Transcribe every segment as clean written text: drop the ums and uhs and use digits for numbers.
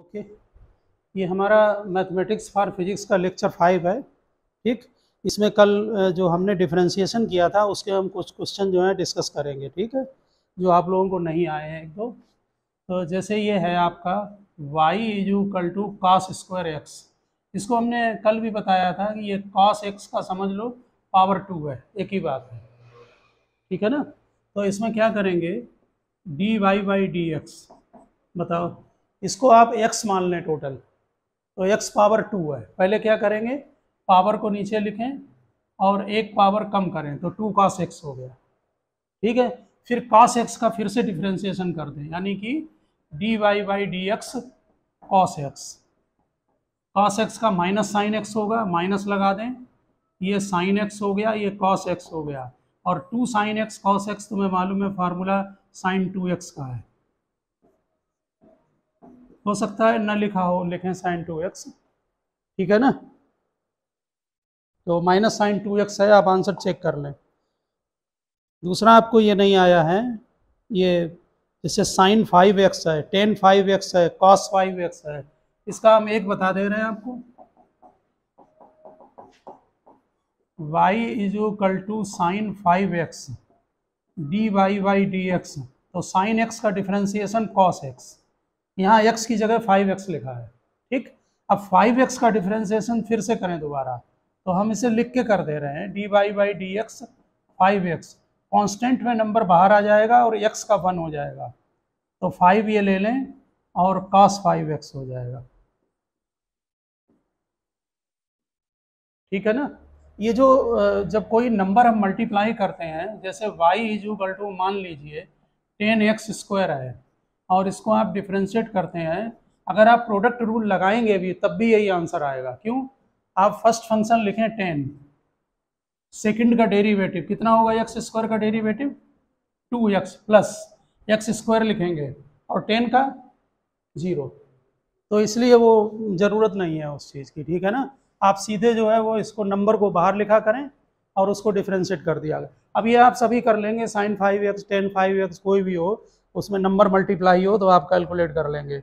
Okay, ये हमारा mathematics for physics का लेक्चर 5 है। ठीक, इसमें कल जो हमने डिफरेंशिएशन किया था उसके हम कुछ क्वेश्चन जो है डिस्कस करेंगे। ठीक है, जो आप लोगों को नहीं आए हैं एक दो। तो जैसे ये है आपका y is equal to cos square x. इसको हमने कल भी बताया था कि ये कॉस एक्स का समझ लो पावर 2 है, एक ही बात है। ठीक है ना। तो इसमें क्या करेंगे, d y by d x, बताओ इसको आप x मान लें टोटल, तो x पावर 2 है। पहले क्या करेंगे, पावर को नीचे लिखें और एक पावर कम करें तो 2 cos x हो गया। ठीक है, फिर cos x का फिर से डिफ्रेंसिएशन कर दें, यानी कि d y by d x cos x. Cos x का माइनस साइन एक्स होगा, माइनस लगा दें, ये साइन एक्स हो गया, ये कॉस एक्स हो गया। और 2 साइन एक्स कॉस एक्स तुम्हें मालूम है फार्मूला साइन 2x का है। हो सकता है न लिखा हो, लिखें साइन 2x। ठीक है ना। तो माइनस साइन 2x है, आप आंसर चेक कर लें। दूसरा आपको ये नहीं आया है, ये जैसे साइन 5x है, टेन 5x है, कॉस 5x है, इसका हम एक बता दे रहे हैं आपको, y is equal to sine 5x d y by d x. तो साइन x का डिफरेंशिएशन कॉस x, यहाँ x की जगह 5x लिखा है। ठीक, अब 5x का डिफरेंशिएशन फिर से करें दोबारा, तो हम इसे लिख के कर दे रहे हैं d y by d x 5x। Constant में नंबर बाहर आ जाएगा और x का 1 हो जाएगा, तो 5 ये ले लें और cos 5x हो जाएगा। ठीक है ना। ये जो जब कोई नंबर हम मल्टीप्लाई करते हैं, जैसे y इज इक्वल टू मान लीजिए 10x² है और इसको आप डिफ्रेंशिएट करते हैं, अगर आप प्रोडक्ट रूल लगाएंगे भी तब भी यही आंसर आएगा। क्यों, आप फर्स्ट फंक्शन लिखें 10, सेकंड का डेरिवेटिव कितना होगा, x² का डेरिवेटिव 2x प्लस x² लिखेंगे और 10 का 0, तो इसलिए वो ज़रूरत नहीं है उस चीज़ की। ठीक है ना, आप सीधे जो है वो इसको नंबर को बाहर लिखा करें और उसको डिफ्रेंशिएट कर दिया। अब ये आप सभी कर लेंगे, साइन 5x टेन 5x कोई भी हो, उसमें नंबर मल्टीप्लाई हो तो आप कैलकुलेट कर लेंगे।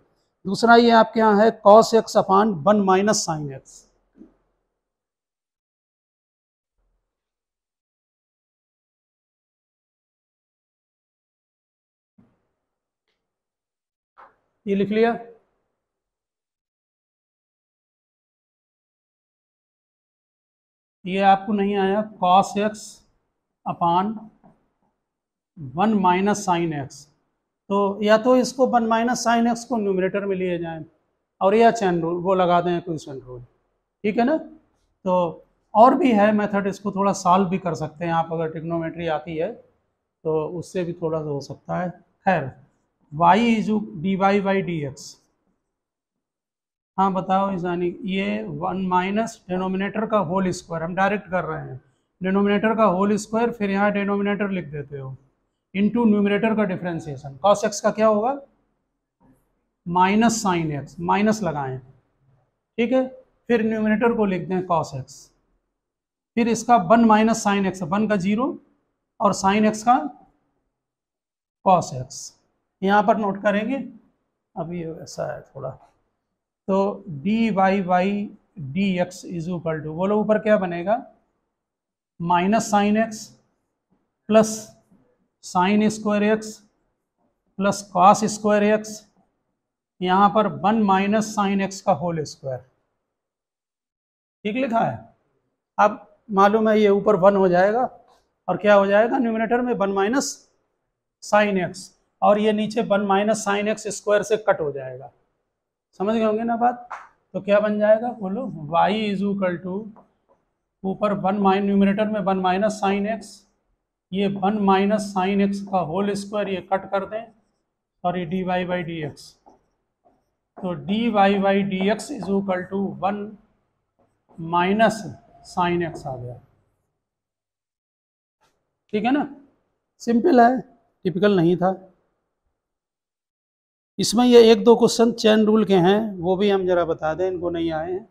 दूसरा ये आपके यहाँ है कॉस एक्स अपान 1 माइनस साइन एक्स। ये लिख लिया। ये आपको नहीं आया, कॉस एक्स अपान 1 माइनस साइन एक्स, तो या तो इसको 1 माइनस साइन एक्स को न्यूमरेटर में लिए जाएं और या चैन रूल वो लगा दें, क्विसेंट रूल। ठीक है ना। तो और भी है मेथड, इसको थोड़ा सॉल्व भी कर सकते हैं आप, अगर ट्रिग्नोमेट्री आती है तो उससे भी थोड़ा सा हो सकता है। खैर, y is d y by d x. हाँ बताओ ईशानी, ये 1 माइनस डिनोमिनेटर का होल स्क्वायर, हम डायरेक्ट कर रहे हैं, डिनोमिनेटर का होल स्क्वायर, फिर यहाँ डिनोमिनेटर लिख देते हो, इनटू न्यूमरेटर का डिफरेंशिएशन। कॉस एक्स का क्या होगा, माइनस साइन एक्स, माइनस लगाएं। ठीक है, फिर न्यूमरेटर को लिख दें कॉस एक्स, फिर इसका 1 माइनस साइन एक्स, 1 का 0 और साइन एक्स का कॉस एक्स, यहाँ पर नोट करेंगे। अभी ऐसा है थोड़ा, तो d y by d x is equal to, बोलो ऊपर क्या बनेगा, minus sine x plus sine square x plus cos square x, यहाँ पर 1 माइनस साइन एक्स का होल स्क्वायर। ठीक लिखा है। अब मालूम है ये ऊपर 1 हो जाएगा और क्या हो जाएगा न्यूमरेटर में 1 माइनस साइन एक्स, और ये नीचे 1 माइनस साइन एक्स स्क्वायर से कट हो जाएगा। समझ गए होंगे ना बात। तो क्या बन जाएगा, बोलो y इज इक्वल टू, ऊपर 1 माइनस न्यूमरेटर में 1 माइनस साइन एक्स, ये 1 माइनस साइन एक्स का होल स्क्वायर, ये कट कर दें, sorry d y by d x, तो d y by d x is equal to 1 minus sine x आ गया। ठीक है ना, सिंपल है, टिपिकल नहीं था। इसमें ये एक दो क्वेश्चन चेन रूल के हैं, वो भी हम जरा बता दें, इनको नहीं आए हैं।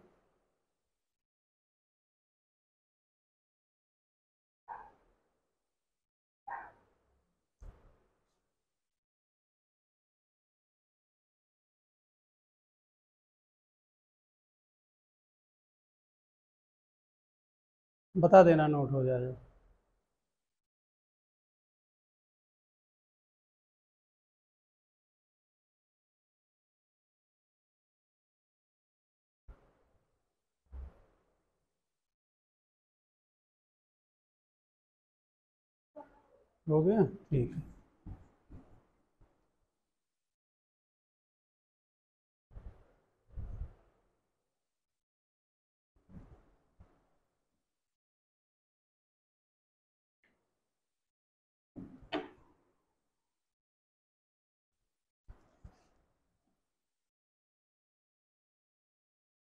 बता देना, नोट हो जाएगा। हो गया, ठीक है।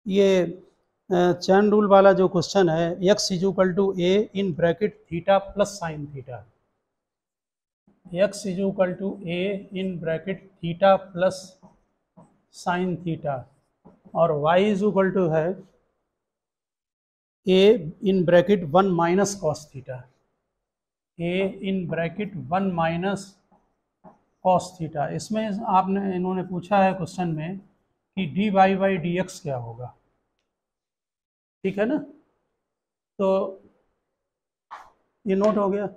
ये चैन रूल वाला जो क्वेश्चन है, x is equal to a in bracket theta plus sine theta, x is equal to a in bracket theta plus sine theta, और वाई इज इक्वल टू है a in bracket 1 minus cos theta, a in bracket 1 minus cos theta. इसमें आपने इन्होंने पूछा है question में कि d y by d x क्या होगा, ठीक है ना। तो ये नोट हो गया।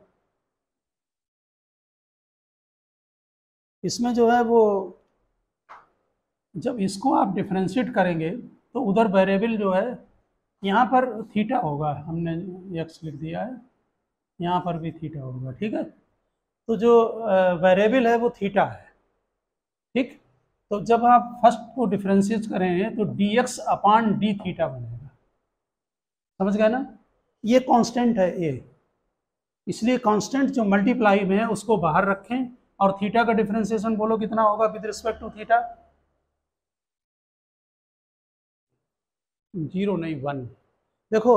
इसमें जो है वो जब इसको आप डिफ्रेंशिएट करेंगे तो उधर वेरिएबल जो है, यहाँ पर थीटा होगा, हमने एक्स लिख दिया है, यहाँ पर भी थीटा होगा, ठीक है। तो जो वेरिएबल है वो थीटा है, ठीक। तो जब आप फर्स्ट को डिफ्रेंशिएट करेंगे तो D x upon d theta बनेगा, समझ गए ना। ये कांस्टेंट है ए, इसलिए कांस्टेंट जो मल्टीप्लाई में है उसको बाहर रखें, और थीटा का डिफ्रेंशिएशन बोलो कितना होगा विद रिस्पेक्ट टू थीटा, 0 नहीं 1। देखो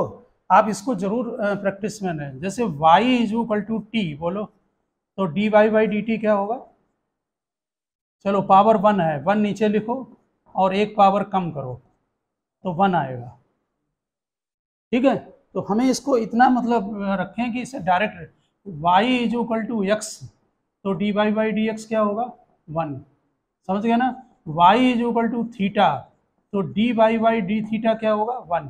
आप इसको जरूर प्रैक्टिस में लें, जैसे y is equal to t बोलो तो d y by d t क्या होगा, चलो पावर 1 है, 1 नीचे लिखो और एक पावर कम करो तो 1 आएगा, ठीक है। तो हमें इसको इतना मतलब रखें कि इसे direct y is equal to x, तो d y by d x क्या होगा 1, समझ गए ना। y is equal to theta, तो d y by d theta क्या होगा 1।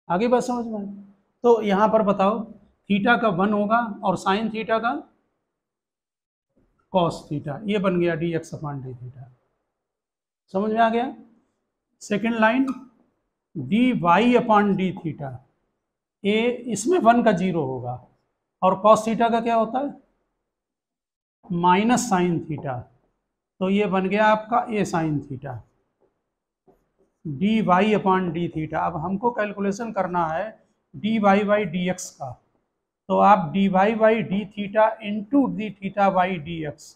आगे बात समझ में। तो यहाँ पर बताओ थीटा का 1 होगा और साइन थीटा का कॉस थीटा, ये बन गया D x upon d theta, समझ में आ गया। Second line D y upon d theta, ए इसमें 1 का 0 होगा और कॉस थीटा का क्या होता है माइनस साइन थीटा, तो ये बन गया आपका a sine theta, d y upon d theta. अब हमको कैलकुलेशन करना है d y by d x का, तो आप d y by d theta into d theta by d x,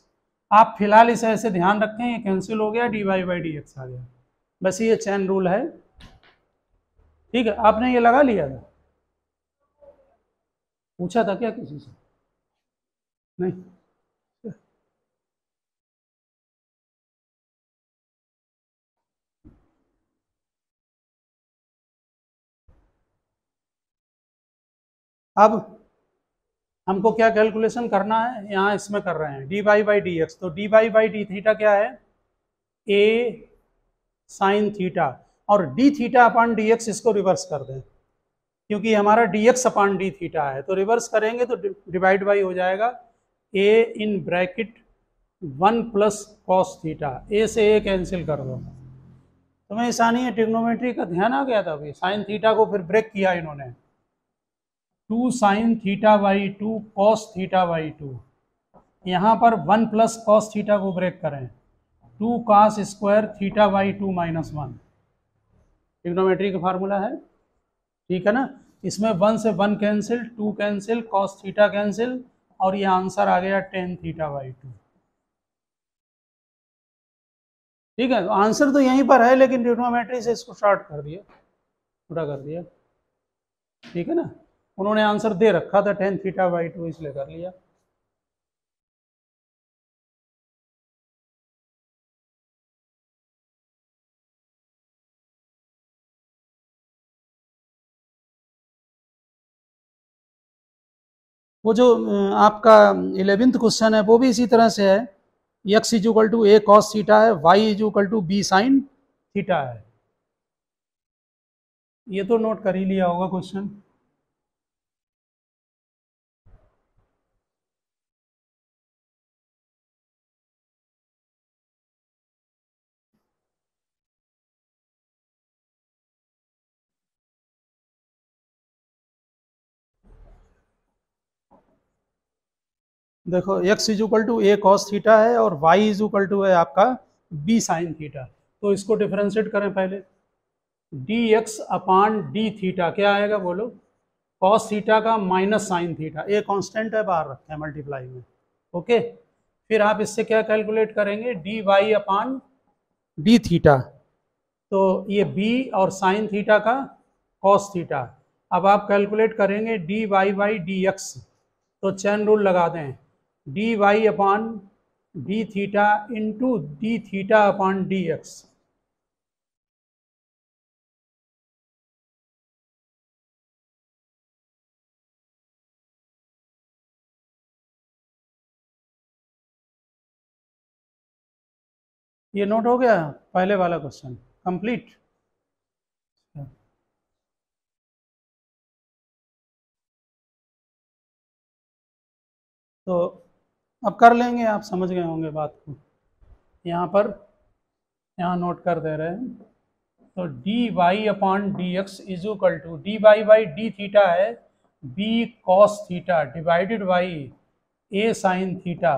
आप फिलहाल इसे ऐसे ध्यान रखें, ये कैंसिल हो गया, d y by d x आ गया, बस ये चैन रूल है, ठीक है। आपने ये लगा लिया था, पूछा था क्या किसी से, नहीं। अब हमको क्या कैलकुलेशन करना है, यहाँ इसमें कर रहे हैं d y by d x, तो d y by d theta क्या है ए साइन थीटा, और d theta upon d x इसको रिवर्स कर दें, क्योंकि हमारा d x upon d theta है, तो रिवर्स करेंगे तो डिवाइड बाई हो जाएगा a in bracket 1 plus cos theta, a से ए कैंसिल कर दो, तुम्हें आसानी है, ट्रिग्नोमेट्री का ध्यान आ गया था अभी। साइन थीटा को फिर ब्रेक किया इन्होंने, 2 sine theta by 2 cos theta by 2, यहाँ पर 1 प्लस कॉस थीटा को ब्रेक करें, 2 cos square theta by 2 minus 1, trigonometry का फार्मूला है, ठीक है ना। इसमें 1 से 1 cancel, 2 cancel, cos theta cancel, और ये आंसर आ गया टेन थीटा बाई 2, ठीक है। आंसर तो यहीं पर है, लेकिन ट्रिग्नोमेट्री से इसको शॉर्ट कर दिया, पूरा कर दिया, ठीक है ना। उन्होंने आंसर दे रखा था टेन थीटा बाई 2, इसलिए कर लिया। वो जो आपका 11th क्वेश्चन है वो भी इसी तरह से है, x is equal to a cos theta है, y is equal to b sine theta है, ये तो नोट कर ही लिया होगा क्वेश्चन। देखो x is two a cos theta है और y इज टू है आपका b साइन थीटा। तो इसको डिफरेंशिएट करें पहले। dx अपान डी थीटा क्या आएगा बोलो? कॉस थीटा का minus sine theta, a constant है बाहर रखा है मल्टीप्लाई में। ओके, फिर आप इससे क्या कैलकुलेट करेंगे? D y upon d theta, तो ये b और साइन थीटा का कॉस थीटा। अब आप कैलकुलेट करेंगे d y by d x, तो चैन रूल लगा दें, d y upon d theta into d theta upon d x. ये नोट हो गया पहले वाला क्वेश्चन कंप्लीट। तो अब कर लेंगे, आप समझ गए होंगे बात को। यहाँ पर यहाँ नोट कर दे रहे हैं। तो d y upon d x is equal to d y by d theta है b cos theta divided by a sine theta.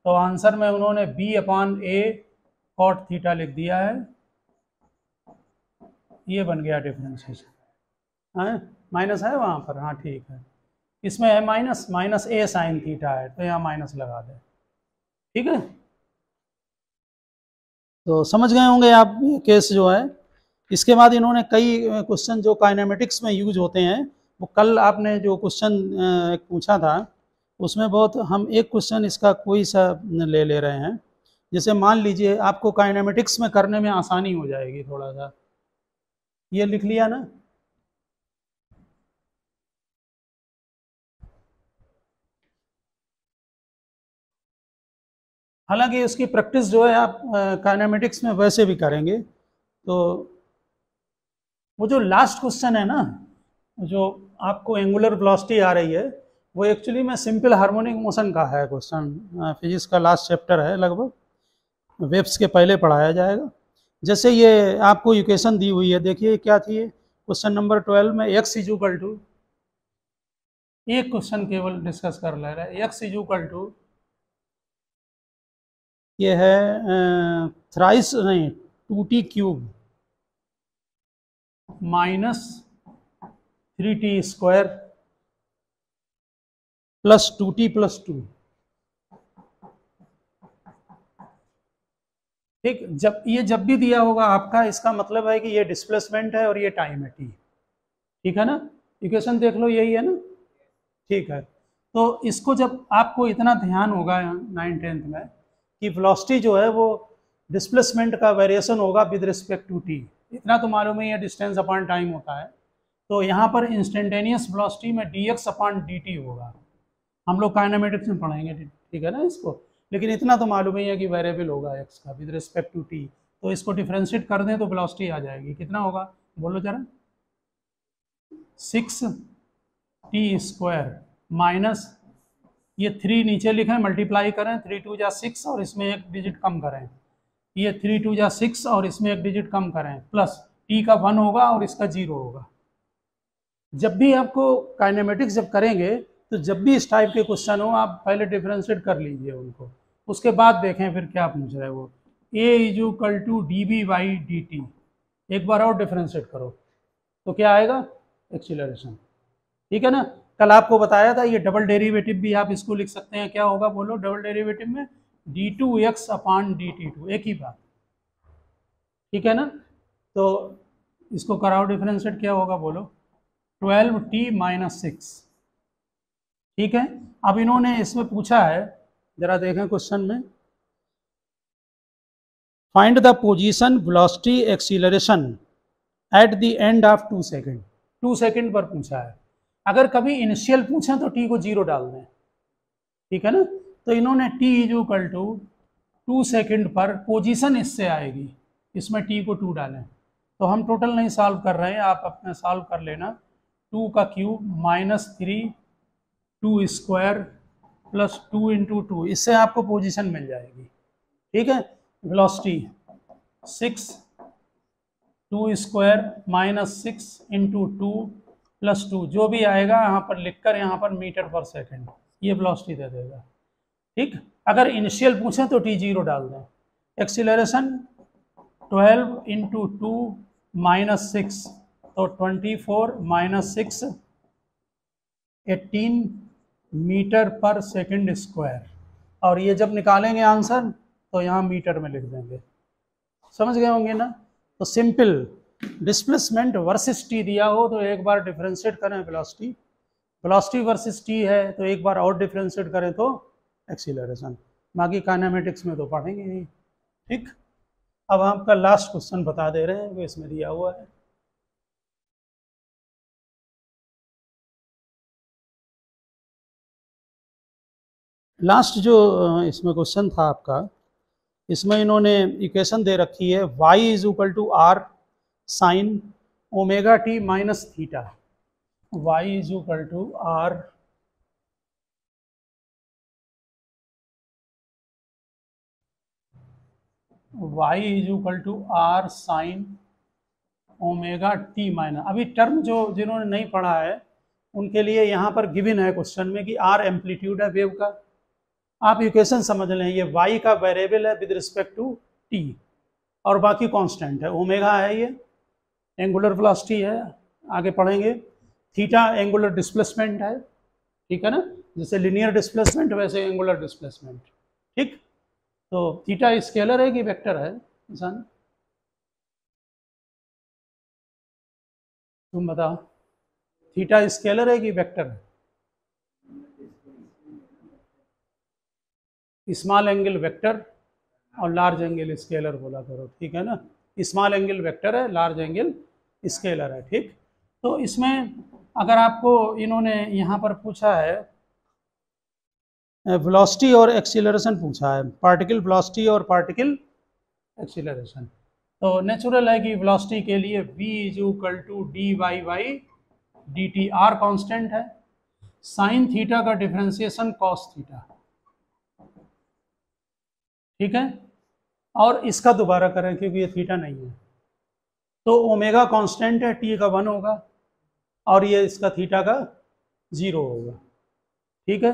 तो आंसर में उन्होंने b upon a cot theta लिख दिया है। ये बन गया डिफरेंशिएशन। हाँ, माइनस है वहाँ पर, हाँ ठीक है। इसमें है माइनस, माइनस ए साइन थीटा है तो यहाँ माइनस लगा दें। ठीक है, तो समझ गए होंगे आप केस जो है। इसके बाद इन्होंने कई क्वेश्चन जो काइनेमेटिक्स में यूज होते हैं, वो कल आपने जो क्वेश्चन पूछा था उसमें बहुत हम एक क्वेश्चन इसका कोई सा ले रहे हैं। जैसे मान लीजिए आपको काइनेमेटिक्स में करने में आसानी हो जाएगी थोड़ा सा। ये लिख लिया ना? हालांकि उसकी प्रैक्टिस जो है आप काइनेमेटिक्स में वैसे भी करेंगे। तो वो जो लास्ट क्वेश्चन है ना, जो आपको एंगुलर वेलोसिटी आ रही है, वो एक्चुअली में सिंपल हार्मोनिक मोशन का है क्वेश्चन। फिजिक्स का लास्ट चैप्टर है, लगभग वेव्स के पहले पढ़ाया जाएगा। जैसे ये आपको इक्वेशन दी हुई है, देखिए क्या थी क्वेश्चन नंबर 12 में। एक्स इज इक्वल टू, एक क्वेश्चन केवल डिस्कस कर ले रहे हैं। एक्स इज इक्वल टू, ये है थ्राइस नहीं 2t cube minus 3t square plus 2t plus 2। ठीक, जब भी दिया होगा आपका, इसका मतलब है कि ये डिस्प्लेसमेंट है और ये टाइम है t। ठीक है ना? इक्वेशन देख लो, यही है ना? ठीक है, तो इसको जब आपको इतना ध्यान होगा 9th-10th में कि वेलोसिटी जो है वो डिस्प्लेसमेंट का वेरिएशन होगा विद रिस्पेक्ट टू टी, इतना तो मालूम है, ये डिस्टेंस अपॉन टाइम होता है। तो यहाँ पर इंस्टेंटेनियस वेलोसिटी में dx अपॉन dt होगा। हम लोग काइनेमेटिक्स में पढ़ेंगे, ठीक है ना इसको, लेकिन इतना तो मालूम ही है कि वेरिएबल होगा x का विद रिस्पेक्ट टू t। तो इसको डिफ्रेंशिएट कर दें तो वेलोसिटी आ जाएगी। कितना होगा बोलो जरा? 6t स्क्वायर माइनस ये 3 नीचे लिखें, मल्टीप्लाई करें, 3 2 जा 6 और इसमें एक डिजिट कम करें, ये 3 2 जा 6 और इसमें एक डिजिट कम करें, प्लस t का 1 होगा और इसका 0 होगा। जब भी आपको काइनेमेटिक्स जब करेंगे तो जब भी इस टाइप के क्वेश्चन हो, आप पहले डिफरेंशिएट कर लीजिए उनको, उसके बाद देखें फिर क्या पूछ रहे हैं वो। a is equal to d b by d t, एक बार और डिफरेंशिएट करो तो क्या आएगा? एक्सीलरेशन। ठीक है ना? कल आपको बताया था ये डबल डेरिवेटिव भी आप इसको लिख सकते हैं। क्या होगा बोलो डबल डेरिवेटिव में? d2x अपान dt2, एक ही बात। ठीक है ना? तो इसको कराओ डिफरेंशिएट, क्या होगा बोलो? 12t minus 6। ठीक है, अब इन्होंने इसमें पूछा है, जरा देखें क्वेश्चन में, find the position velocity acceleration at the end of 2 second. 2 second पर पूछा है। अगर कभी इनिशियल पूछें तो t को 0 डाल दें। ठीक है ना? तो इन्होंने t is equal to 2 second पर पोजीशन इससे आएगी, इसमें t को 2 डालें तो हम टोटल नहीं सॉल्व कर रहे हैं, आप अपना सॉल्व कर लेना। 2 का क्यूब -3 2 स्क्वायर प्लस 2 इंटू 2, इससे आपको पोजीशन मिल जाएगी। ठीक है, वेलोसिटी 6 2 स्क्वायर -6 इंटू 2 प्लस 2, जो भी आएगा यहाँ पर लिखकर यहाँ पर मीटर पर सेकेंड ये वेलोसिटी दे देगा। ठीक, अगर इनिशियल पूछें तो t0 डाल दें। एक्सीलरेशन 12 इंटू 2 -6, तो 24 -6 18 मीटर पर सेकंड स्क्वायर, और ये जब निकालेंगे आंसर तो यहाँ मीटर में लिख देंगे। समझ गए होंगे ना। तो सिंपल डिस्प्लेसमेंट वर्सेस टी दिया हो तो एक बार डिफरेंशिएट करें वेलोसिटी, वेलोसिटी वर्सेस टी है तो एक बार और डिफरेंशिएट करें तो एक्सीलरेशन, बाकी काइनेमेटिक्स में तो पढ़ेंगे ही। ठीक, अब आपका लास्ट क्वेश्चन बता दे रहे हैं, वो इसमें दिया हुआ है। लास्ट जो इसमें क्वेश्चन था आपका, इसमें इन्होंने इक्वेशन दे रखी है y is equal to r sine omega t minus theta. y is equal to r is equal to r sine omega t minus. अभी टर्म जो जिन्होंने नहीं पढ़ा है उनके लिए यहाँ पर गिवन है क्वेश्चन में कि आर एम्पलीट्यूड है वेव का। आप इक्वेशन समझ लें, ये y का वेरिएबल है विद रिस्पेक्ट टू t और बाकी कांस्टेंट है, ओमेगा है, ये एंगुलर वेलोसिटी है, आगे पढ़ेंगे। थीटा एंगुलर डिस्प्लेसमेंट है, ठीक है ना, जैसे लिनियर डिस्प्लेसमेंट वैसे एंगुलर डिस्प्लेसमेंट। ठीक, तो थीटा स्केलर है कि वेक्टर है इंसान, तुम बताओ, थीटा स्केलर है कि वेक्टर है? स्मॉल एंगल वेक्टर और लार्ज एंगल स्केलर बोला करो, ठीक है ना। स्मॉल एंगल वेक्टर है, लार्ज एंगल स्केलर है। ठीक, तो इसमें अगर आपको इन्होंने यहाँ पर पूछा है वेलोसिटी और एक्सीलरेशन पूछा है, पार्टिकल वेलोसिटी और पार्टिकल एक्सीलरेशन, तो नेचुरल है कि वेलोसिटी के लिए v is equal to d y by d t, r constant है, साइन थीटा का डिफरेंशिएशन कॉस थीटा। ठीक है, और इसका दोबारा करें क्योंकि ये थीटा नहीं है, तो ओमेगा कांस्टेंट है, टी का 1 होगा और ये इसका थीटा का 0 होगा। ठीक है,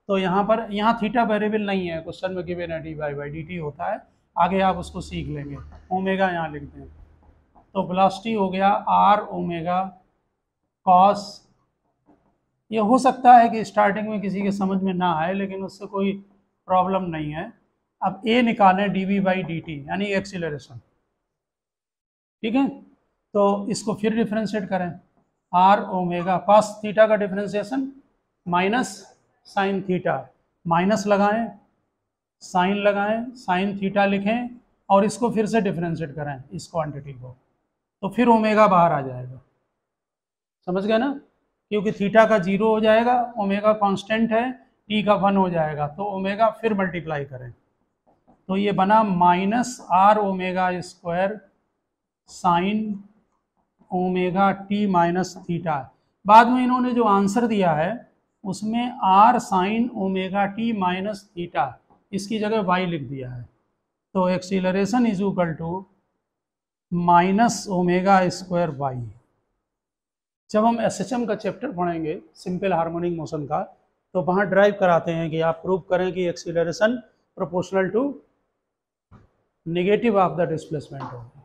तो यहाँ पर यहाँ थीटा वेरिएबल नहीं है, क्वेश्चन में गिवन है d y by d t होता है, आगे आप उसको सीख लेंगे। ओमेगा यहाँ लिख दें, तो वेलोसिटी हो गया आर ओमेगा कॉस। ये हो सकता है कि स्टार्टिंग में किसी के समझ में ना आए, लेकिन उससे कोई प्रॉब्लम नहीं है। अब ए निकालें d v by d t यानी एक्सीलरेशन। ठीक है, तो इसको फिर डिफरेंशिएट करें, आर ओमेगा कॉस थीटा का differentiation minus sine theta, minus लगाएं साइन लगाएं, साइन थीटा लिखें और इसको फिर से डिफरेंशिएट करें इस क्वांटिटी को, तो फिर ओमेगा बाहर आ जाएगा। समझ गए ना, क्योंकि थीटा का 0 हो जाएगा, ओमेगा कांस्टेंट है, टी का 1 हो जाएगा, तो ओमेगा फिर मल्टीप्लाई करें, तो ये बना minus r omega square sine omega t minus theta. बाद में इन्होंने जो आंसर दिया है उसमें r sine omega t minus theta इसकी जगह वाई लिख दिया है, तो acceleration is equal to minus omega square y. जब हम एसएचएम का चैप्टर पढ़ेंगे सिंपल हार्मोनिक मोशन का, तो वहाँ ड्राइव कराते हैं कि आप प्रूव करें कि acceleration proportional to negative of the displacement होगा।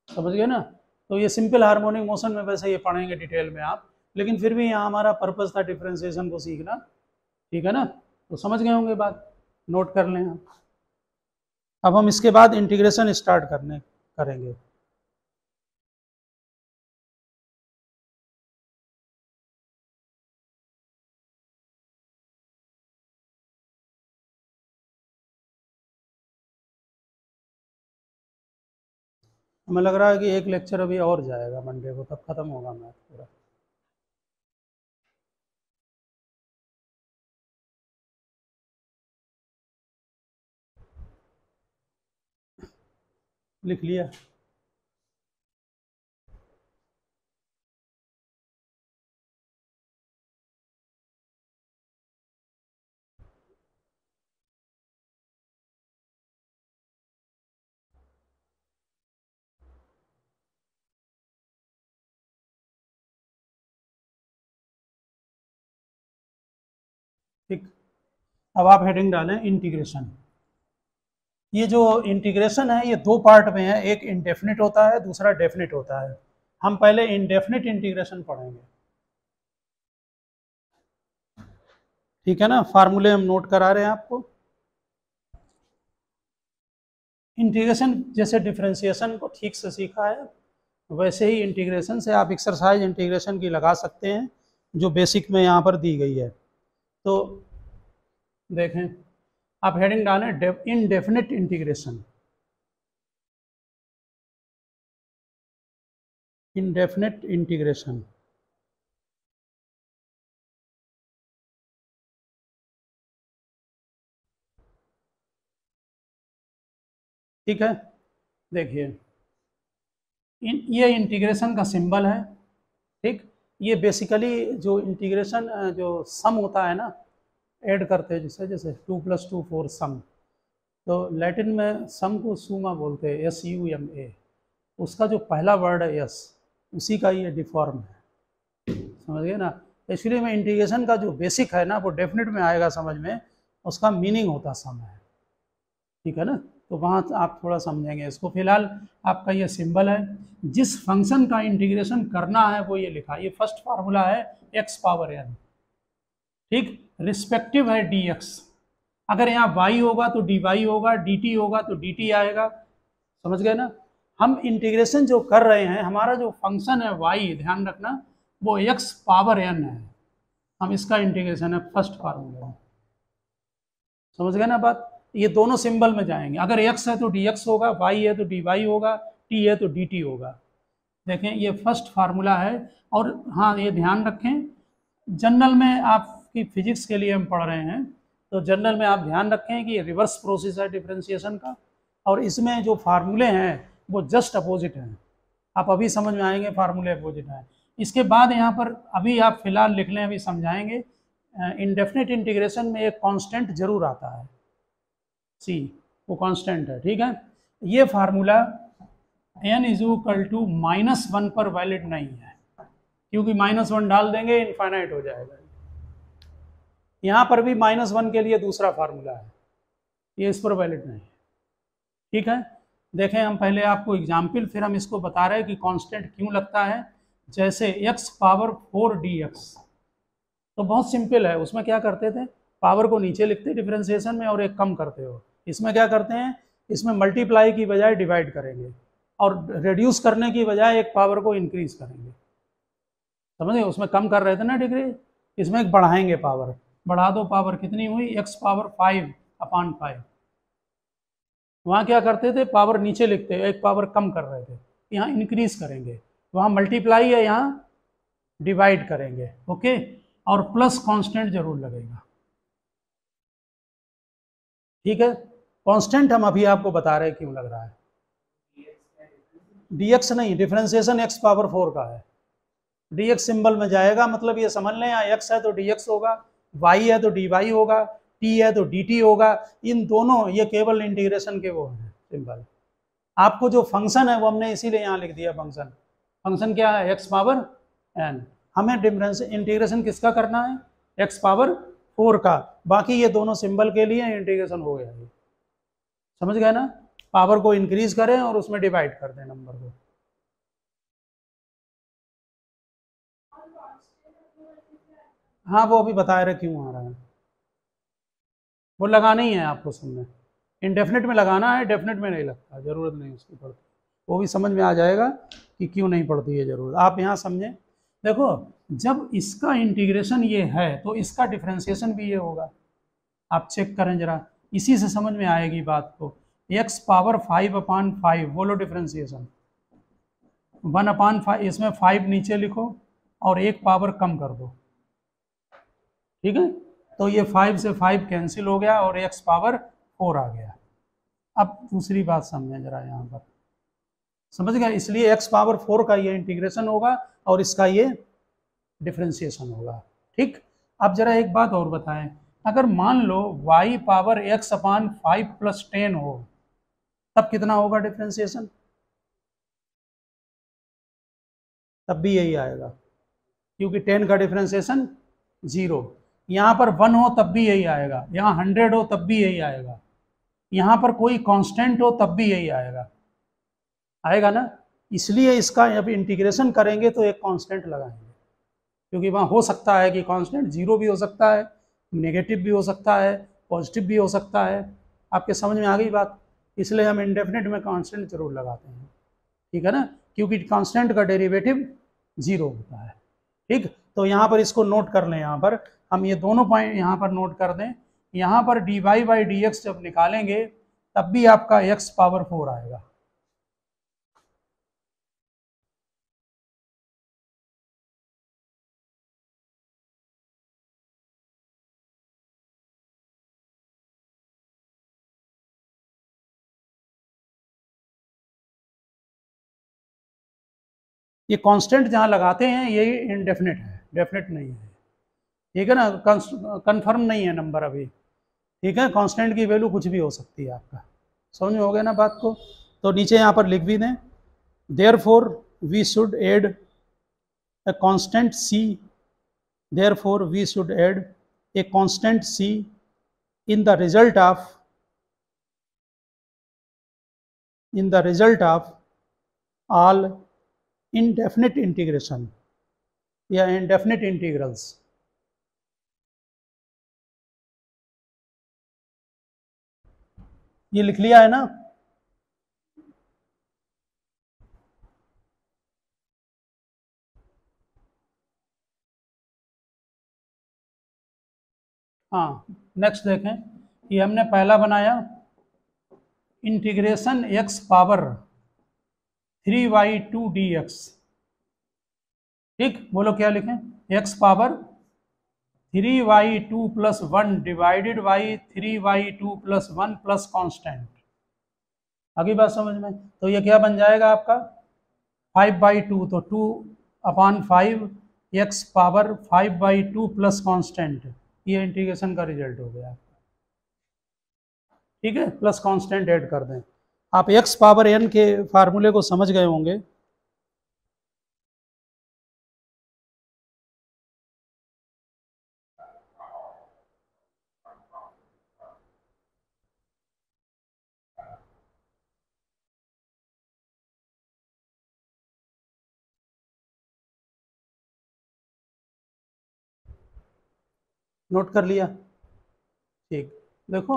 समझ गए ना, तो ये सिंपल हार्मोनिक मोशन में वैसे ये पढ़ेंगे डिटेल में आप, लेकिन फिर भी यहाँ हमारा पर्पस था डिफरेंशिएशन को सीखना। ठीक है ना, तो समझ गए होंगे बात, नोट कर लें आप। अब हम इसके बाद इंटीग्रेशन स्टार्ट करेंगे। हमें लग रहा है कि एक लेक्चर अभी और जाएगा मंडे को, तब खत्म होगा मैथ पूरा। लिख लिया। ठीक, अब आप हेडिंग डालें इंटीग्रेशन। ये जो इंटीग्रेशन है ये दो पार्ट में है, एक इंडेफिनिट होता है, दूसरा डेफिनिट होता है। हम पहले इंडेफिनिट इंटीग्रेशन पढ़ेंगे, ठीक है ना। फार्मूले हम नोट करा रहे हैं आपको। इंटीग्रेशन जैसे डिफरेंशिएशन को ठीक से सीखा है, वैसे ही इंटीग्रेशन से आप एक्सरसाइज इंटीग्रेशन की लगा सकते हैं, जो बेसिक में यहाँ पर दी गई है। तो देखें, आप हेडिंग डालें इनडेफिनिट इंटीग्रेशन। इनडेफिनिट इंटीग्रेशन, ठीक है। देखिए, ये इंटीग्रेशन का सिंबल है, ठीक। ये बेसिकली जो इंटीग्रेशन जो सम होता है ना, ऐड करते हैं, जैसे जैसे 2 + 2 4 सम, तो लैटिन में सम को सूमा बोलते हैं, SUMA। उसका जो पहला वर्ड है यस, उसी का ये डिफॉर्म है, समझ गए ना। एक्चुअली में इंटीग्रेशन का जो बेसिक है ना, वो डेफिनेट में आएगा समझ में, उसका मीनिंग होता सम है, ठीक है ना। तो वहाँ आप थोड़ा समझेंगे इसको। फिलहाल आपका ये सिंबल है, जिस फंक्शन का इंटीग्रेशन करना है वो ये लिखा, ये फर्स्ट फार्मूला है x⁻n, ठीक। रिस्पेक्टिव है dx, अगर यहाँ y होगा तो dy होगा, dt होगा तो dt आएगा, समझ गए ना। हम इंटीग्रेशन जो कर रहे हैं, हमारा जो फंक्शन है y, ध्यान रखना, वो x⁻n है। हम इसका इंटीग्रेशन है फर्स्ट फार्मूला, समझ गए ना बात। ये दोनों सिंबल में जाएंगे, अगर x है तो dx होगा, y है तो dy होगा, t है तो dt होगा। देखें, ये फर्स्ट फार्मूला है। और हाँ, ये ध्यान रखें, जनरल में आपकी फिजिक्स के लिए हम पढ़ रहे हैं, तो जनरल में आप ध्यान रखें कि रिवर्स प्रोसेस है डिफरेंशिएशन का, और इसमें जो फार्मूले हैं वो जस्ट अपोजिट हैं। आप अभी समझ में आएंगे फार्मूले अपोजिट हैं। इसके बाद यहाँ पर अभी आप फिलहाल लिख लें, अभी समझाएंगे। इंडेफिनिट इंटीग्रेशन में एक कांस्टेंट जरूर आता है, सी, वो कांस्टेंट है, ठीक है। ये फार्मूला n = -1 पर वैलिड नहीं है, क्योंकि -1 डाल देंगे इनफाइनाइट हो जाएगा। यहाँ पर भी -1 के लिए दूसरा फार्मूला है, ये इस पर वैलिड नहीं है, ठीक है। देखें, हम पहले आपको एग्जाम्पल, फिर हम इसको बता रहे हैं कि कांस्टेंट क्यों लगता है। जैसे x⁻4 dx, तो बहुत सिंपल है। उसमें क्या करते थे, पावर को नीचे लिखते डिफरेंशिएशन में और एक कम करते हो। इसमें क्या करते हैं, इसमें मल्टीप्लाई की बजाय डिवाइड करेंगे, और रिड्यूस करने की बजाय एक पावर को इंक्रीज करेंगे, समझे। उसमें कम कर रहे थे ना डिग्री, इसमें एक बढ़ाएंगे पावर, बढ़ा दो, पावर कितनी हुई, x⁻5/5। वहाँ क्या करते थे, पावर नीचे लिखते, एक पावर कम कर रहे थे, यहाँ इंक्रीज करेंगे, वहाँ मल्टीप्लाई है, यहाँ डिवाइड करेंगे, ओके। और प्लस कांस्टेंट जरूर लगेगा, ठीक है। कांस्टेंट हम अभी आपको बता रहे हैं क्यों लग रहा है। dx नहीं, डिफरेंशिएशन x⁻4 का है, dx सिंबल में जाएगा, मतलब ये समझ लें, यहाँ x है तो dx होगा, y है तो dy होगा, t है तो dt होगा। इन दोनों, ये केवल इंटीग्रेशन के वो हैं सिंबल। आपको जो फंक्शन है वो हमने इसीलिए यहाँ लिख दिया, फंक्शन। फंक्शन क्या है, x⁻n। हमें डिफरेंस इंटीग्रेशन किसका करना है, x⁻4 का। बाकी ये दोनों सिंबल के लिए इंटीग्रेशन हो गया, ये समझ गए ना। पावर को इंक्रीज करें और उसमें डिवाइड कर दें नंबर को। हाँ, वो अभी बता रहे क्यों आ रहा है, वो लगाना ही है आपको समझ। इंडेफिनिट में लगाना है, डेफिनेट में नहीं लगता, जरूरत नहीं उसकी पड़ती। वो भी समझ में आ जाएगा कि क्यों नहीं पड़ती है जरूरत, आप यहाँ समझें। देखो, जब इसका इंटीग्रेशन ये है तो इसका डिफरेंशिएशन भी ये होगा। आप चेक करें जरा, इसी से समझ में आएगी बात को। x⁻5/5 बोलो डिफरेंशिएशन, 1/5, इसमें 5 नीचे लिखो और एक पावर कम कर दो, ठीक है। तो ये 5 से 5 कैंसिल हो गया और x⁻4 आ गया। अब दूसरी बात समझें जरा यहाँ पर, समझ गए। इसलिए x⁻4 का ये इंटीग्रेशन होगा और इसका ये डिफरेंशिएशन होगा, ठीक। अब जरा एक बात और बताएं, अगर मान लो y⁻x/5 + 10 हो, तब कितना होगा डिफरेंशिएशन, तब भी यही आएगा, क्योंकि 10 का डिफरेंशिएशन 0। यहाँ पर 1 हो तब भी यही आएगा, यहाँ 100 हो तब भी यही आएगा, यहाँ पर कोई कांस्टेंट हो तब भी यही आएगा, आएगा ना। इसलिए इसका जब इंटीग्रेशन करेंगे तो एक कांस्टेंट लगाएंगे, क्योंकि वहाँ हो सकता है कि कांस्टेंट 0 भी हो सकता है, नेगेटिव भी हो सकता है, पॉजिटिव भी हो सकता है। आपके समझ में आ गई बात? इसलिए हम इंडेफिनिट में कांस्टेंट जरूर लगाते हैं, ठीक है ना, क्योंकि कांस्टेंट का डेरिवेटिव 0 होता है। ठीक, तो यहाँ पर इसको नोट कर लें, यहाँ पर हम ये दोनों पॉइंट यहाँ पर नोट कर दें। यहाँ पर dy/dx जब निकालेंगे तब भी आपका x पावर 4 आएगा। ये कांस्टेंट जहाँ लगाते हैं ये इनडेफिनिट है, डेफिनेट नहीं है, ठीक है ना, कंफर्म नहीं है नंबर अभी, ठीक है। कांस्टेंट की वैल्यू कुछ भी हो सकती है आपका, समझ में हो गया ना बात को। तो नीचे यहाँ पर लिख भी दें, therefore we should add a constant c, therefore we should add a constant c in the result of all indefinite integration या indefinite integrals। ये लिख लिया है ना? हाँ, नेक्स्ट देखें, ये हमने पहला बनाया integration x power 3y2 dx। ठीक, बोलो क्या लिखें? x power 3y2 plus 1 divided by 3y2 plus 1 plus constant. आगे बात समझ में? तो ये क्या बन जाएगा आपका 5/2, तो 2/5 x पावर 5/2 प्लस कॉन्स्टेंट, ये इंटीग्रेशन का रिजल्ट हो गया। ठीक है, प्लस कांस्टेंट ऐड कर दें। आप x पावर n के फार्मूले को समझ गए होंगे। नोट कर लिया? ठीक, देखो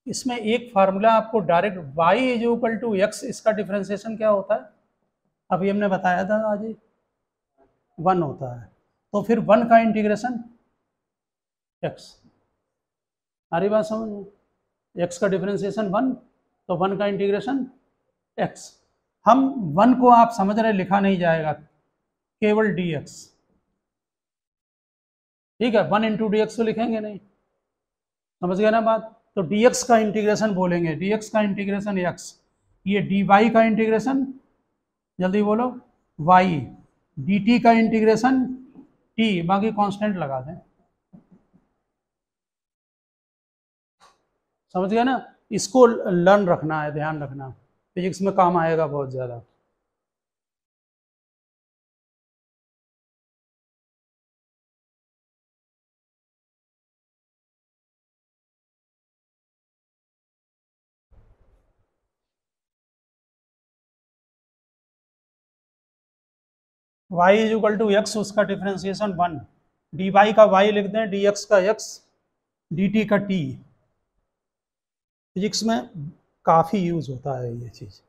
इसमें एक फार्मूला आपको direct y is equal to x, इसका डिफरेंशिएशन क्या होता है अभी हमने बताया था आज ही, 1 होता है। तो फिर 1 का इंटीग्रेशन x, सारी बात समझ में? x का डिफरेंशिएशन 1, तो 1 का इंटीग्रेशन x। हम 1 को आप समझ रहे लिखा नहीं जाएगा, केवल dx, ठीक है। 1 इंटू डी एक्स तो लिखेंगे नहीं, समझ गए ना बात? तो dx का इंटीग्रेशन बोलेंगे, dx का इंटीग्रेशन x, ये dy का इंटीग्रेशन, जल्दी बोलो, y, dt का इंटीग्रेशन t, बाकी कांस्टेंट लगा दें, समझ गए ना? इसको लर्न रखना है, ध्यान रखना, फिजिक्स में काम आएगा बहुत ज़्यादा। y is equal to x, उसका डिफरेंशिएशन 1, dy का y लिख दें, dx का x, dt का t। फिजिक्स में काफ़ी यूज होता है ये चीज़।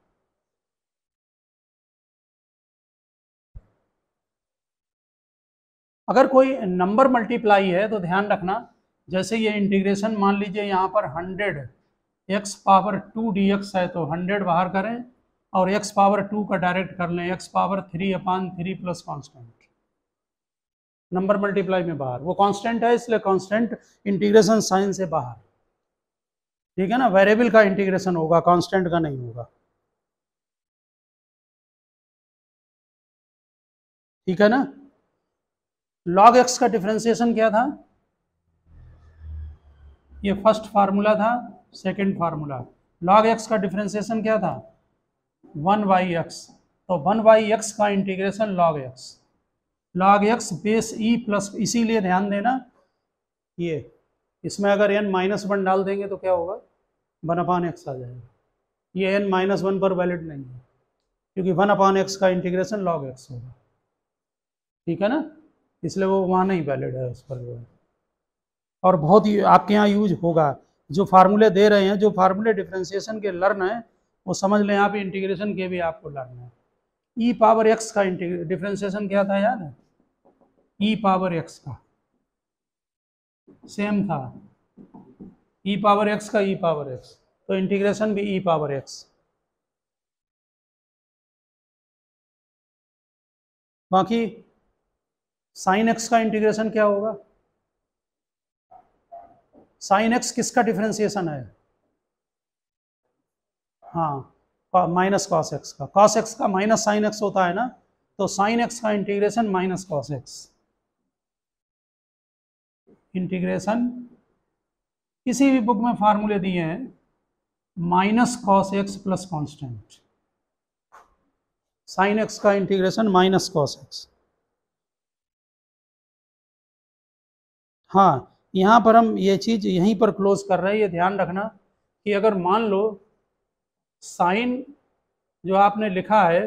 अगर कोई नंबर मल्टीप्लाई है तो ध्यान रखना, जैसे ये इंटीग्रेशन मान लीजिए यहाँ पर 100 x पावर 2 dx है, तो 100 बाहर करें और x पावर 2 का डायरेक्ट कर लें, x power 3/3 plus constant, number multiply में बाहर, वो कांस्टेंट है इसलिए कांस्टेंट इंटीग्रेशन साइन से बाहर, ठीक है ना। वेरिएबल का इंटीग्रेशन होगा, कांस्टेंट का नहीं होगा, ठीक है ना। log x का डिफरेंशिएशन क्या था? ये फर्स्ट फार्मूला था, सेकंड फार्मूला। log x का डिफरेंशिएशन क्या था? 1/x, तो 1/x का integration log x, log x base e plus, इसीलिए ध्यान देना ये इसमें अगर n-1 डाल देंगे तो क्या होगा, 1/x आ जाएगा। ये n-1 पर वैलिड नहीं है क्योंकि 1/x का इंटीग्रेशन log x होगा, ठीक है ना, इसलिए वो वहाँ नहीं वैलिड है उस पर जो है। और बहुत ही आपके यहाँ यूज होगा, जो फार्मूले दे रहे हैं, जो फार्मूले डिफरेंशिएशन के लर्न है वो समझ लें, यहाँ पे इंटीग्रेशन के भी आपको लर्न है। ई पावर एक्स का डिफरेंशिएशन क्या था याद है, ई पावर एक्स का सेम था, ई पावर एक्स का ई पावर एक्स, तो इंटीग्रेशन भी ई पावर एक्स। बाकी साइन एक्स का इंटीग्रेशन क्या होगा, साइन एक्स किसका डिफरेंशिएशन है, हाँ माइनस कॉस एक्स का, कॉस एक्स का माइनस साइन एक्स होता है ना, तो साइन एक्स का integration minus cos x. Integration किसी भी बुक में फार्मूले दिए हैं, minus cos x plus constant, sign x का इंटीग्रेशन माइनस कॉस एक्स। हाँ यहाँ पर हम ये चीज यहीं पर क्लोज कर रहे हैं, ये ध्यान रखना कि अगर मान लो साइन जो आपने लिखा है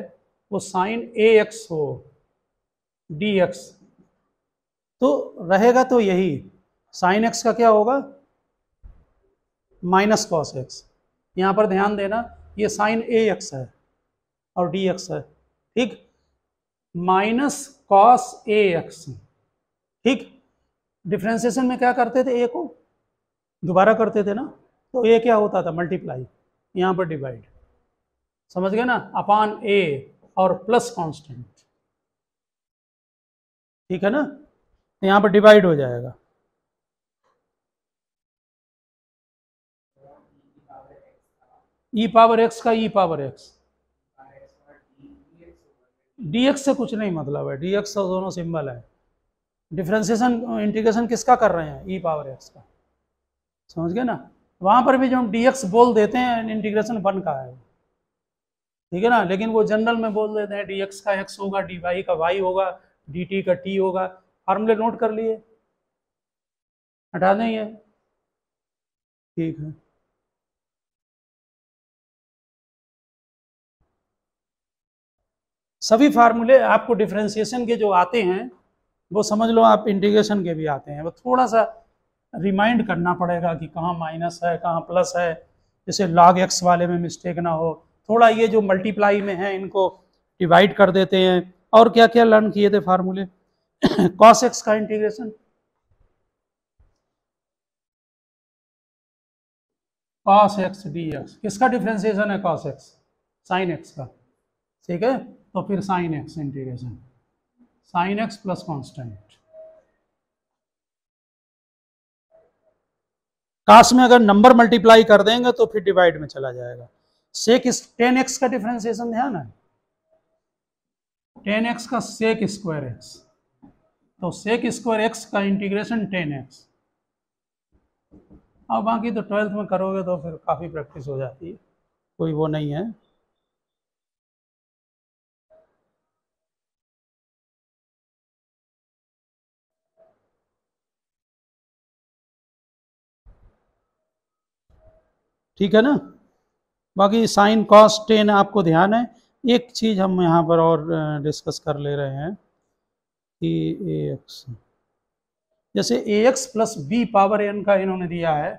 वो साइन ए एक्स हो डी एक्स, तो रहेगा तो यही साइन एक्स का क्या होगा, माइनस कॉस एक्स। यहाँ पर ध्यान देना ये साइन ए एक्स है और डी एक्स है, ठीक, माइनस कॉस ए एक्स, ठीक। डिफ्रेंसिएशन में क्या करते थे, ए को दोबारा करते थे ना, तो ए क्या होता था, मल्टीप्लाई, यहाँ पर डिवाइड, समझ गए ना, अपान ए और प्लस कांस्टेंट, ठीक है ना, यहाँ पर डिवाइड हो जाएगा। ई पावर एक्स का ई पावर एक्स, डी एक्स से कुछ नहीं मतलब है, डी एक्स तो दोनों सिंबल है। डिफ्रेंसिएशन इंटीग्रेशन किसका कर रहे हैं, ई पावर एक्स का, समझ गए ना। वहां पर भी जो हम डी एक्स बोल देते हैं इंटीग्रेशन 1 का है, ठीक है ना, लेकिन वो जनरल में बोल देते हैं डी एक्स का एक्स होगा, डी वाई का वाई होगा, डी टी का टी होगा। फार्मूले नोट कर लिए, हटा दें ये, ठीक है। सभी फार्मूले आपको डिफरेंशिएशन के जो आते हैं वो समझ लो आप इंटीग्रेशन के भी आते हैं, वो थोड़ा सा रिमाइंड करना पड़ेगा कि कहाँ माइनस है कहाँ प्लस है, जैसे log x वाले में मिस्टेक ना हो, थोड़ा ये जो मल्टीप्लाई में है इनको डिवाइड कर देते हैं। और क्या क्या लर्न किए थे फार्मूले, cos x का इंटीग्रेशन, cos x dx किसका डिफरेंशिएशन है, cos x sin x का, ठीक है, तो फिर sin x integration sin x plus constant. काश में अगर नंबर मल्टीप्लाई कर देंगे तो फिर डिवाइड में चला जाएगा। सेक 10x का डिफरेंशिएशन ध्यान है, 10x का सेक स्क्वायर एक्स, तो सेक स्क्वायर एक्स का इंटीग्रेशन 10x। अब बाकी तो 12th में करोगे तो फिर काफ़ी प्रैक्टिस हो जाती है, कोई वो नहीं है। ठीक है ना, बाकी साइन कॉस टेन आपको ध्यान है। एक चीज़ हम यहाँ पर और डिस्कस कर ले रहे हैं कि ए एक्स, जैसे a x plus b power n का इन्होंने दिया है,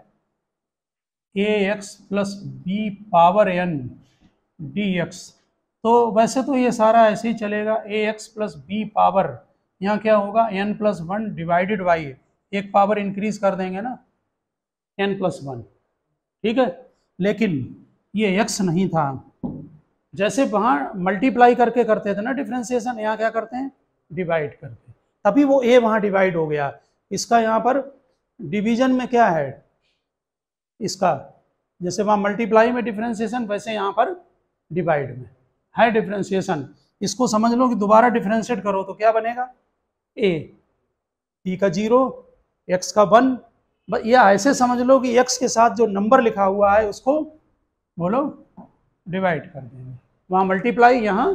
a x plus b power n d x, तो वैसे तो ये सारा ऐसे ही चलेगा, a x plus b power, यहाँ क्या होगा एन प्लस 1 डिवाइडेड बाई, एक पावर इंक्रीज कर देंगे ना, एन प्लस 1, ठीक है। लेकिन ये x नहीं था, जैसे वहाँ मल्टीप्लाई करके करते थे ना डिफरेंशिएशन, यहाँ क्या करते हैं डिवाइड करके, तभी वो a वहाँ डिवाइड हो गया। इसका यहाँ पर डिवीजन में क्या है, इसका जैसे वहाँ मल्टीप्लाई में डिफरेंशिएशन, वैसे यहाँ पर डिवाइड में है डिफरेंशिएशन। इसको समझ लो कि दोबारा डिफरेंशिएट करो तो क्या बनेगा, a, p का 0, x का 1, या ऐसे समझ लो कि x के साथ जो नंबर लिखा हुआ है उसको बोलो डिवाइड कर देंगे, वहाँ मल्टीप्लाई यहाँ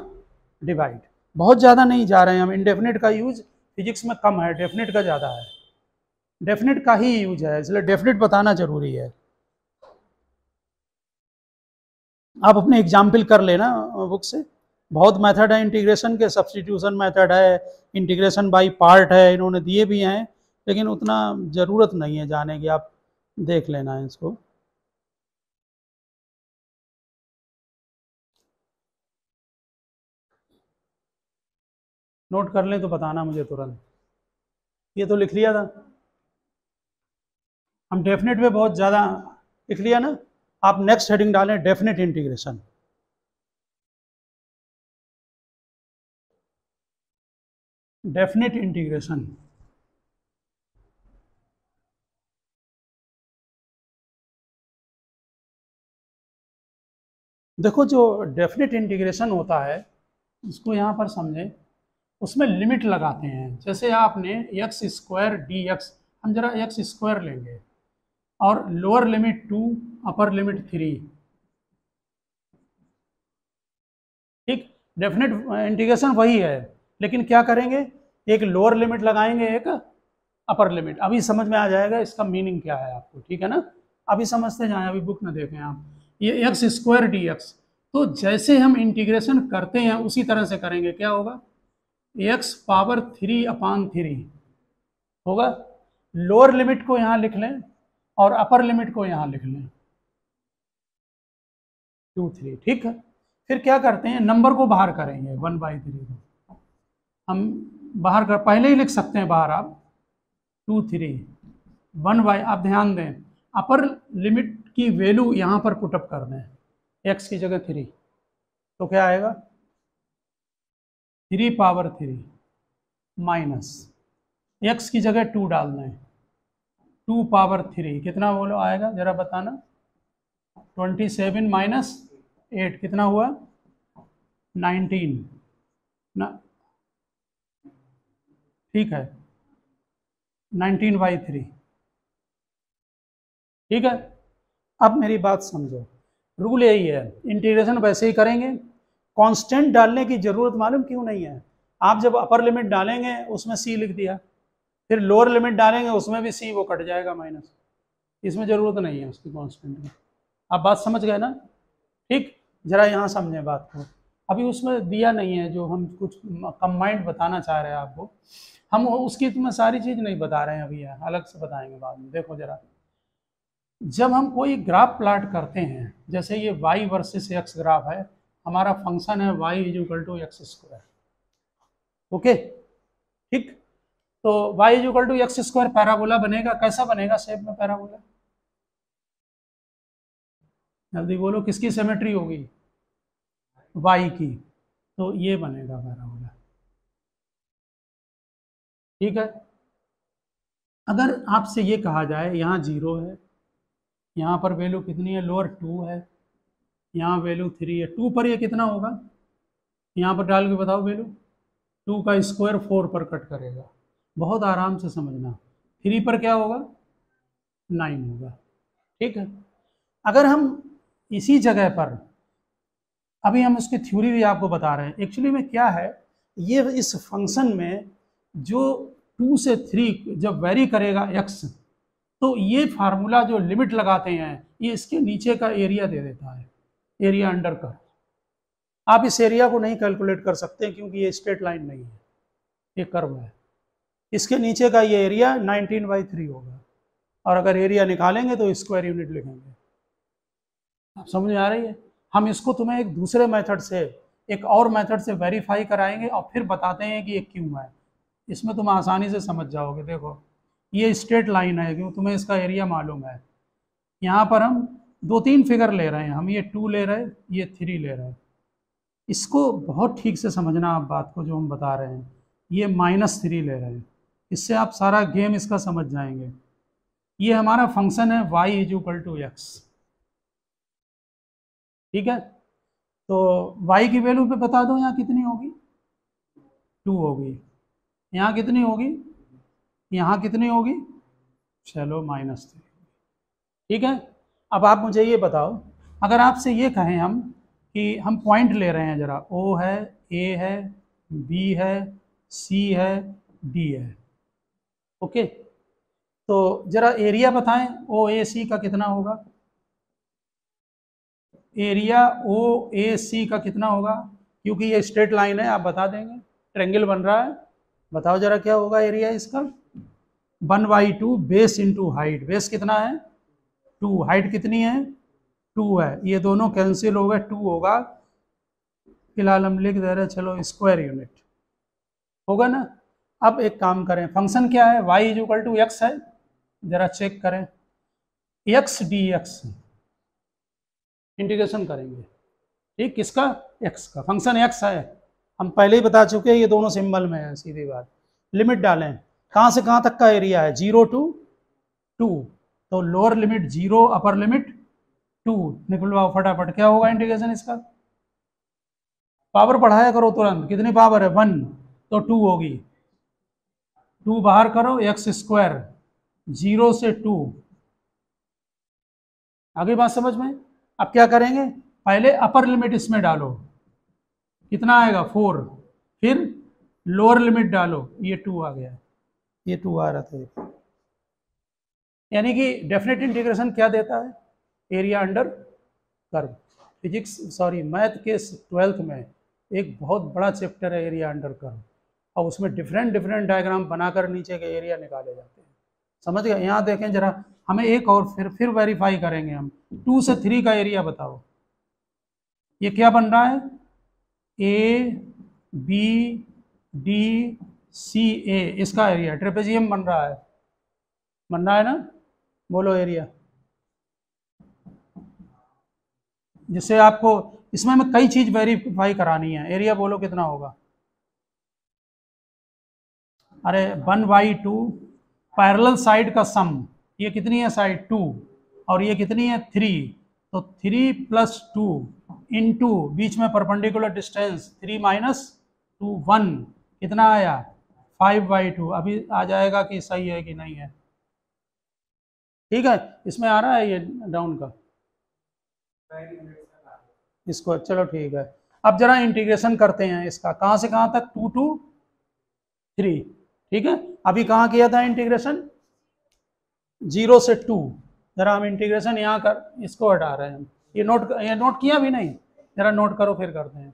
डिवाइड। बहुत ज़्यादा नहीं जा रहे हैं हम, इनडेफिनिट का यूज फिजिक्स में कम है, डेफिनिट का ज़्यादा है। डेफिनेट का ही यूज है, इसलिए डेफिनेट बताना जरूरी है। आप अपने एग्जाम्पल कर लेना बुक से, बहुत मेथड है इंटीग्रेशन के, सब्स्टिट्यूशन मेथड है, इंटीग्रेशन बाय पार्ट है, इन्होंने दिए भी हैं, लेकिन उतना ज़रूरत नहीं है जाने की, आप देख लेना है इसको। नोट कर लें तो बताना मुझे तुरंत। ये तो लिख लिया था हम, डेफिनेट में बहुत ज़्यादा लिख लिया ना। आप नेक्स्ट हेडिंग डालें डेफिनेट इंटीग्रेशन। डेफिनेट इंटीग्रेशन, देखो जो डेफिनेट इंटीग्रेशन होता है इसको यहाँ पर समझें, उसमें लिमिट लगाते हैं। जैसे आपने एक्स स्क्वायर डी एक्स, हम जरा एक्स स्क्वायर लेंगे और लोअर लिमिट 2 अपर लिमिट 3, ठीक। डेफिनेट इंटीग्रेशन वही है, लेकिन क्या करेंगे, एक लोअर लिमिट लगाएंगे, एक अपर लिमिट। अभी समझ में आ जाएगा इसका मीनिंग क्या है आपको, ठीक है ना। अभी समझते जाएं, अभी बुक में देखें आप। ये एक्स स्क्वायर डी एक्स, तो जैसे हम इंटीग्रेशन करते हैं उसी तरह से करेंगे। क्या होगा, एक्स पावर 3/3 होगा। लोअर लिमिट को यहाँ लिख लें और अपर लिमिट को यहाँ लिख लें 2 3, ठीक है। फिर क्या करते हैं, नंबर को बाहर करेंगे 1/3 को हम बाहर कर, पहले ही लिख सकते हैं बाहर आप 2 3 1 आप ध्यान दें, अपर लिमिट की वैल्यू यहाँ पर पुटअप कर दें, एक्स की जगह 3, तो क्या आएगा 3/3 माइनस एक्स की जगह 2 डाल दें, 2/3 कितना बोलो आएगा जरा बताना, 27 माइनस 8 कितना हुआ 19 ना, ठीक है 19/3, ठीक है। अब मेरी बात समझो, रूल यही है, इंटीग्रेशन वैसे ही करेंगे, कांस्टेंट डालने की जरूरत मालूम क्यों नहीं है। आप जब अपर लिमिट डालेंगे उसमें सी लिख दिया, फिर लोअर लिमिट डालेंगे उसमें भी सी, वो कट जाएगा माइनस, इसमें जरूरत नहीं है उसकी कांस्टेंट की। आप बात समझ गए ना, ठीक। जरा यहाँ समझें बात को, अभी उसमें दिया नहीं है जो हम कुछ कंबाइंड बताना चाह रहे हैं आपको, हम उसकी तुम्हें सारी चीज़ नहीं बता रहे हैं अभी, है अलग से बताएंगे बाद में। देखो जरा, जब हम कोई ग्राफ प्लाट करते हैं, जैसे ये y वर्सेस x ग्राफ है, हमारा फंक्शन है y = x², ओके, ठीक। तो y = x² पैराबोला बनेगा, कैसा बनेगा शेप में पैराबोला, जल्दी बोलो, किसकी सिमेट्री होगी, y की, तो ये बनेगा पैराबोला, ठीक है। अगर आपसे ये कहा जाए यहाँ 0 है, यहाँ पर वैल्यू कितनी है, लोअर 2 है, यहाँ वैल्यू 3 है, 2 पर ये कितना होगा, यहाँ पर डाल के बताओ वैल्यू, 2 का स्क्वायर 4 पर कट करेगा, बहुत आराम से समझना। 3 पर क्या होगा 9 होगा, ठीक है। अगर हम इसी जगह पर, अभी हम उसकी थ्योरी भी आपको बता रहे हैं, एक्चुअली में क्या है, ये इस फंक्शन में जो 2 से 3 जब वेरी करेगा x, तो ये फार्मूला जो लिमिट लगाते हैं ये इसके नीचे का एरिया दे देता है, एरिया अंडर कर्व। आप इस एरिया को नहीं कैलकुलेट कर सकते क्योंकि ये स्ट्रेट लाइन नहीं है, ये कर्व है, इसके नीचे का ये एरिया 19/3 होगा, और अगर एरिया निकालेंगे तो स्क्वायर यूनिट लिखेंगे। आप समझ में आ रही है। हम इसको तुम्हें एक दूसरे मेथड से, एक और मेथड से वेरीफाई कराएंगे और फिर बताते हैं कि ये क्यों है, इसमें तुम आसानी से समझ जाओगे। देखो ये स्ट्रेट लाइन है क्यों, तुम्हें इसका एरिया मालूम है। यहाँ पर हम 2-3 फिगर ले रहे हैं, हम ये 2 ले रहे हैं, ये 3 ले रहे हैं, इसको बहुत ठीक से समझना आप बात को जो हम बता रहे हैं। ये -3 ले रहे हैं, इससे आप सारा गेम इसका समझ जाएंगे। ये हमारा फंक्शन है y = x, ठीक है। तो y की वैल्यू पे बता दो यहाँ कितनी होगी, 2 होगी, यहाँ कितनी होगी, यहाँ कितनी होगी, चलो -3, ठीक है। अब आप मुझे ये बताओ, अगर आपसे ये कहें हम कि हम पॉइंट ले रहे हैं, जरा O है, A है, B है, C है, D है, ओके। तो जरा एरिया बताएं, ओ ए सी का कितना होगा? एरिया ओ ए सी का कितना होगा? क्योंकि ये स्ट्रेट लाइन है, आप बता देंगे, ट्रेंगल बन रहा है। बताओ जरा क्या होगा एरिया इसका? 1/2 बेस इंटू हाइट। बेस कितना है? 2। हाइट कितनी है? 2 है। ये दोनों कैंसिल हो गए, 2 होगा। फिलहाल हम लिख दे रहे हैं, चलो स्क्वायर यूनिट होगा ना। अब एक काम करें, फंक्शन क्या है? y इक्वल टू एक्स है, जरा चेक करें। एक्स डी एक्स इंटीग्रेशन करेंगे, ठीक, किसका? एक्स का। फंक्शन एक्स है, हम पहले ही बता चुके हैं, ये दोनों सिंबल में है, सीधी बात। लिमिट डालें, कहाँ से कहाँ तक का एरिया है? 0 to 2। तो लोअर लिमिट 0, अपर लिमिट 2। निकलवाओ फटाफट, क्या होगा इंटीग्रेशन इसका? पावर बढ़ाया करो तुरंत, कितनी पावर है? 1, तो 2 होगी। 2 बाहर करो, एक्स स्क्वायर, 0 से 2। आगे बात समझ में? अब क्या करेंगे? पहले अपर लिमिट इसमें डालो, कितना आएगा? 4। फिर लोअर लिमिट डालो, ये 2 आ गया, ये 2 आ रहा था। यानी कि डेफिनेट इंटीग्रेशन क्या देता है? Area under curve. Physics sorry math के 12th में एक बहुत बड़ा चैप्टर है एरिया अंडर कर्व, और उसमें डिफरेंट डायग्राम बनाकर नीचे के एरिया निकाले जाते हैं। समझ गए? यहाँ देखें जरा, हमें एक और फिर वेरीफाई करेंगे हम। 2 से 3 का एरिया बताओ। ये क्या बन रहा है? ए बी डी सी ए, इसका एरिया ट्रेपेजियम बन रहा है ना? बोलो एरिया। जिससे आपको इसमें हमें कई चीज वेरीफाई करानी है। एरिया बोलो कितना होगा? अरे 1/2 पैरेलल साइड का सम। ये कितनी है साइड? 2, और ये कितनी है? 3। तो 3 + 2 इंटू बीच में परपेंडिकुलर डिस्टेंस 3 - 2 1, कितना आया? 5/2। अभी आ जाएगा कि सही है कि नहीं है। ठीक है, इसमें आ रहा है ये डाउन का इसको, चलो ठीक है। अब जरा इंटीग्रेशन करते हैं इसका, कहाँ से कहाँ तक? 2 to 3, ठीक है। अभी कहाँ किया था इंटीग्रेशन? 0 से 2। जरा हम इंटीग्रेशन यहाँ कर, इसको हटा रहे हैं हम। ये नोट किया भी नहीं? जरा नोट करो, फिर करते हैं।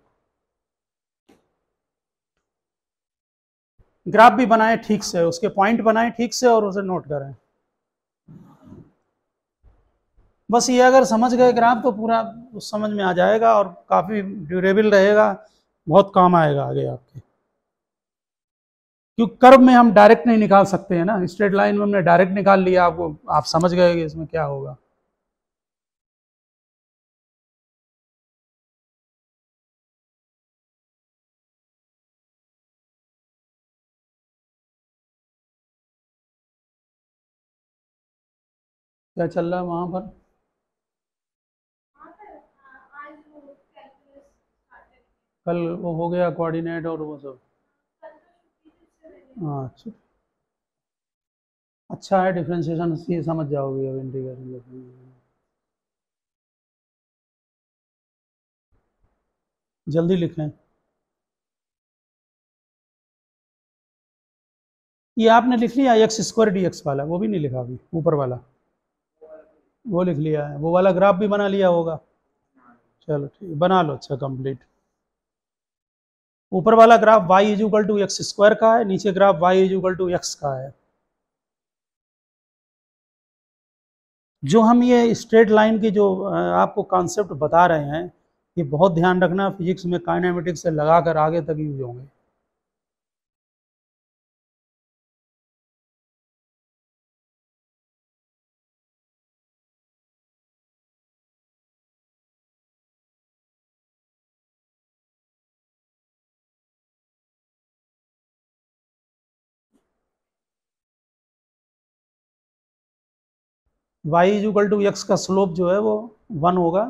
ग्राफ भी बनाए ठीक से, उसके पॉइंट बनाए ठीक से, और उसे नोट करें। बस ये अगर समझ गए ग्राफ तो पूरा उस समझ में आ जाएगा, और काफ़ी ड्यूरेबल रहेगा, बहुत काम आएगा आगे आपके। क्योंकि कर्व में हम डायरेक्ट नहीं निकाल सकते हैं ना, स्ट्रेट लाइन में हमने डायरेक्ट निकाल लिया, आपको आप समझ गए कि इसमें क्या होगा। क्या चल रहा है वहां पर? कल वो हो गया कोऑर्डिनेट और वो सब? हाँ अच्छा, अच्छा है डिफ्रेंशिएशन, ये समझ जाओगे अब इंटीग्रेशन। जल्दी लिखें। ये आपने लिख लिया x² dx वाला? वो भी नहीं लिखा अभी, ऊपर वाला वो लिख लिया है, वो वाला ग्राफ भी बना लिया होगा? चलो ठीक, बना लो। अच्छा कंप्लीट। ऊपर वाला ग्राफ y = x² का है, नीचे ग्राफ y = x का है। जो हम ये स्ट्रेट लाइन की जो आपको कॉन्सेप्ट बता रहे हैं, ये बहुत ध्यान रखना, फिजिक्स में काइनेमेटिक्स से लगाकर आगे तक यूज होंगे। y = x का स्लोप जो है वो 1 होगा,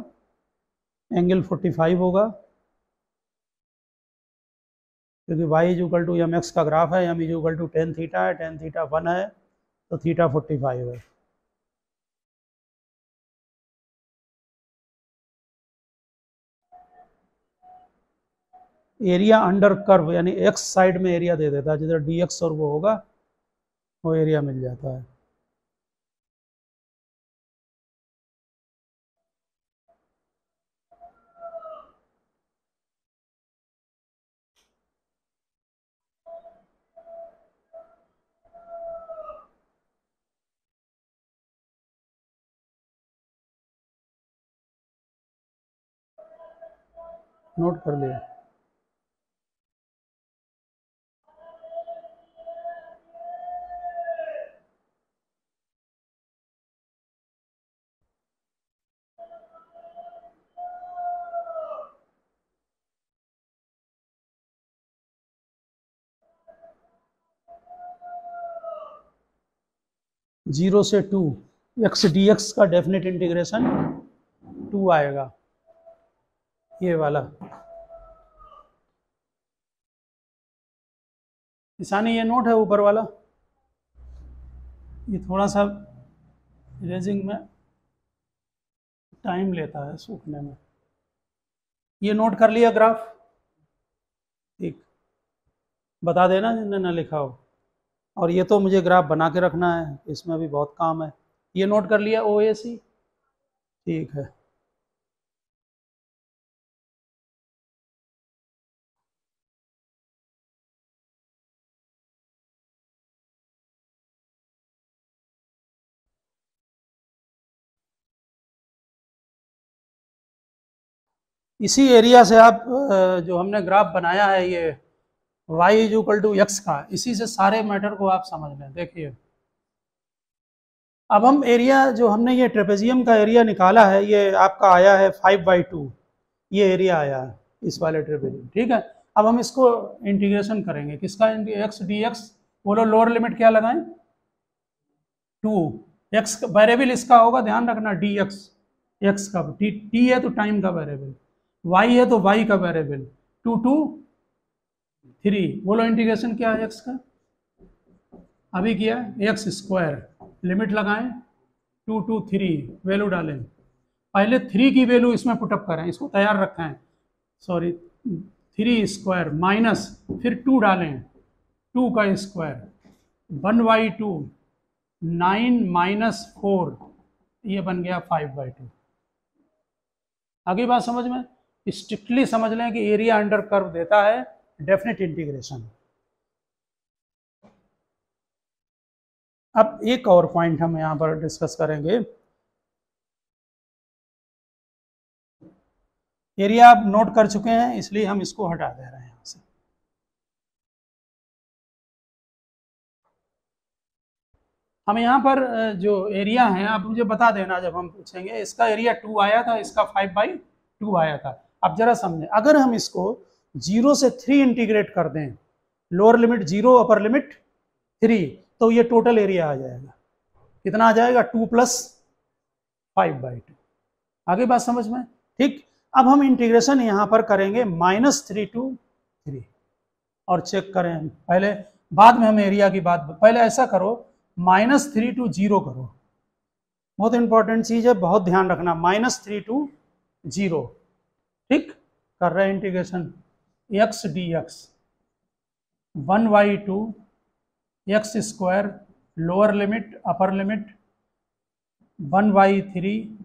एंगल 45 होगा, क्योंकि y = mx का ग्राफ है, m = tan थीटा है, tan थीटा 1 है, तो थीटा 45 है। एरिया अंडर कर्व यानी x साइड में एरिया दे देता है, जिधर dx और वो होगा वो एरिया मिल जाता है। नोट कर लिया। जीरो से टू एक्स डी एक्स का डेफिनेट इंटीग्रेशन 2 आएगा, ये वाला। निशानी ये नोट है ऊपर वाला, ये थोड़ा सा इरेजिंग में टाइम लेता है सूखने में। ये नोट कर लिया ग्राफ, ठीक, बता देना जिन्होंने ना लिखा हो। और ये तो मुझे ग्राफ बना के रखना है, इसमें भी बहुत काम है। ये नोट कर लिया OAC, ठीक है। इसी एरिया से आप जो हमने ग्राफ बनाया है ये y = x का, इसी से सारे मैटर को आप समझ लें। देखिए अब हम एरिया जो हमने ये ट्रेपेजियम का एरिया निकाला है, ये आपका आया है 5/2, ये एरिया आया है इस वाले ट्रेपेजियम, ठीक है। अब हम इसको इंटीग्रेशन करेंगे, किसका, x dx। बोलो लोअर लिमिट क्या लगाएं, 2। x वेरिएबल इसका होगा, ध्यान रखना, dx, x का t है तो टाइम का वेरिएबल, y है तो y का वेरिएबल, 2 2 3। बोलो इंटीग्रेशन क्या है x का, अभी किया x², लिमिट लगाएं 2 2 3, वैल्यू डालें। पहले 3 की वैल्यू इसमें पुटअप करें, इसको तैयार रखें, सॉरी 3² माइनस, फिर 2 डालें, 2 का स्क्वायर, 1/2, 9 - 4, ये बन गया 5/2। आगे बात समझ में, स्ट्रिक्टली समझ लें कि एरिया अंडर कर्व देता है डेफिनेट इंटीग्रेशन। अब एक और पॉइंट हम यहां पर डिस्कस करेंगे। एरिया आप नोट कर चुके हैं, इसलिए हम इसको हटा दे रहे हैं यहां से। हम यहाँ पर जो एरिया है, आप मुझे बता देना जब हम पूछेंगे। इसका एरिया 2 आया था, इसका 5/2 आया था। अब जरा समझें, अगर हम इसको 0 से 3 इंटीग्रेट कर दें, लोअर लिमिट 0 अपर लिमिट 3, तो ये टोटल एरिया आ जाएगा। कितना आ जाएगा, 2 + 5/2। आगे बात समझ में, ठीक। अब हम इंटीग्रेशन यहां पर करेंगे -3 to 3 और चेक करें पहले, बाद में हम एरिया की बात, पहले ऐसा करो -3 to 0 करो, बहुत इंपॉर्टेंट चीज है, बहुत ध्यान रखना। -3 to 0, ठीक, कर रहे हैं integration. x dx 1/2 x², lower limit upper limit 1/3,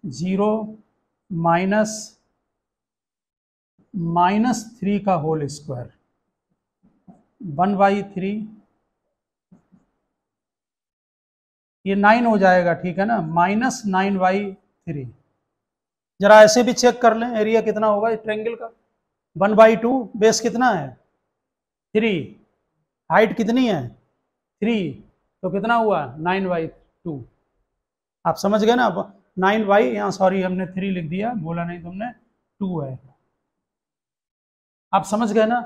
0 -3 का होल स्क्वायर, 1/3, ये 9 हो जाएगा, ठीक है ना, -9/3। जरा ऐसे भी चेक कर लें एरिया कितना होगा इस ट्रायंगल का। 1/2, बेस कितना है 3, हाइट कितनी है 3, तो कितना हुआ 9/2। आप समझ गए ना, 9y, यहाँ सॉरी हमने 3 लिख दिया, बोला नहीं तुमने, 2 है। आप समझ गए ना।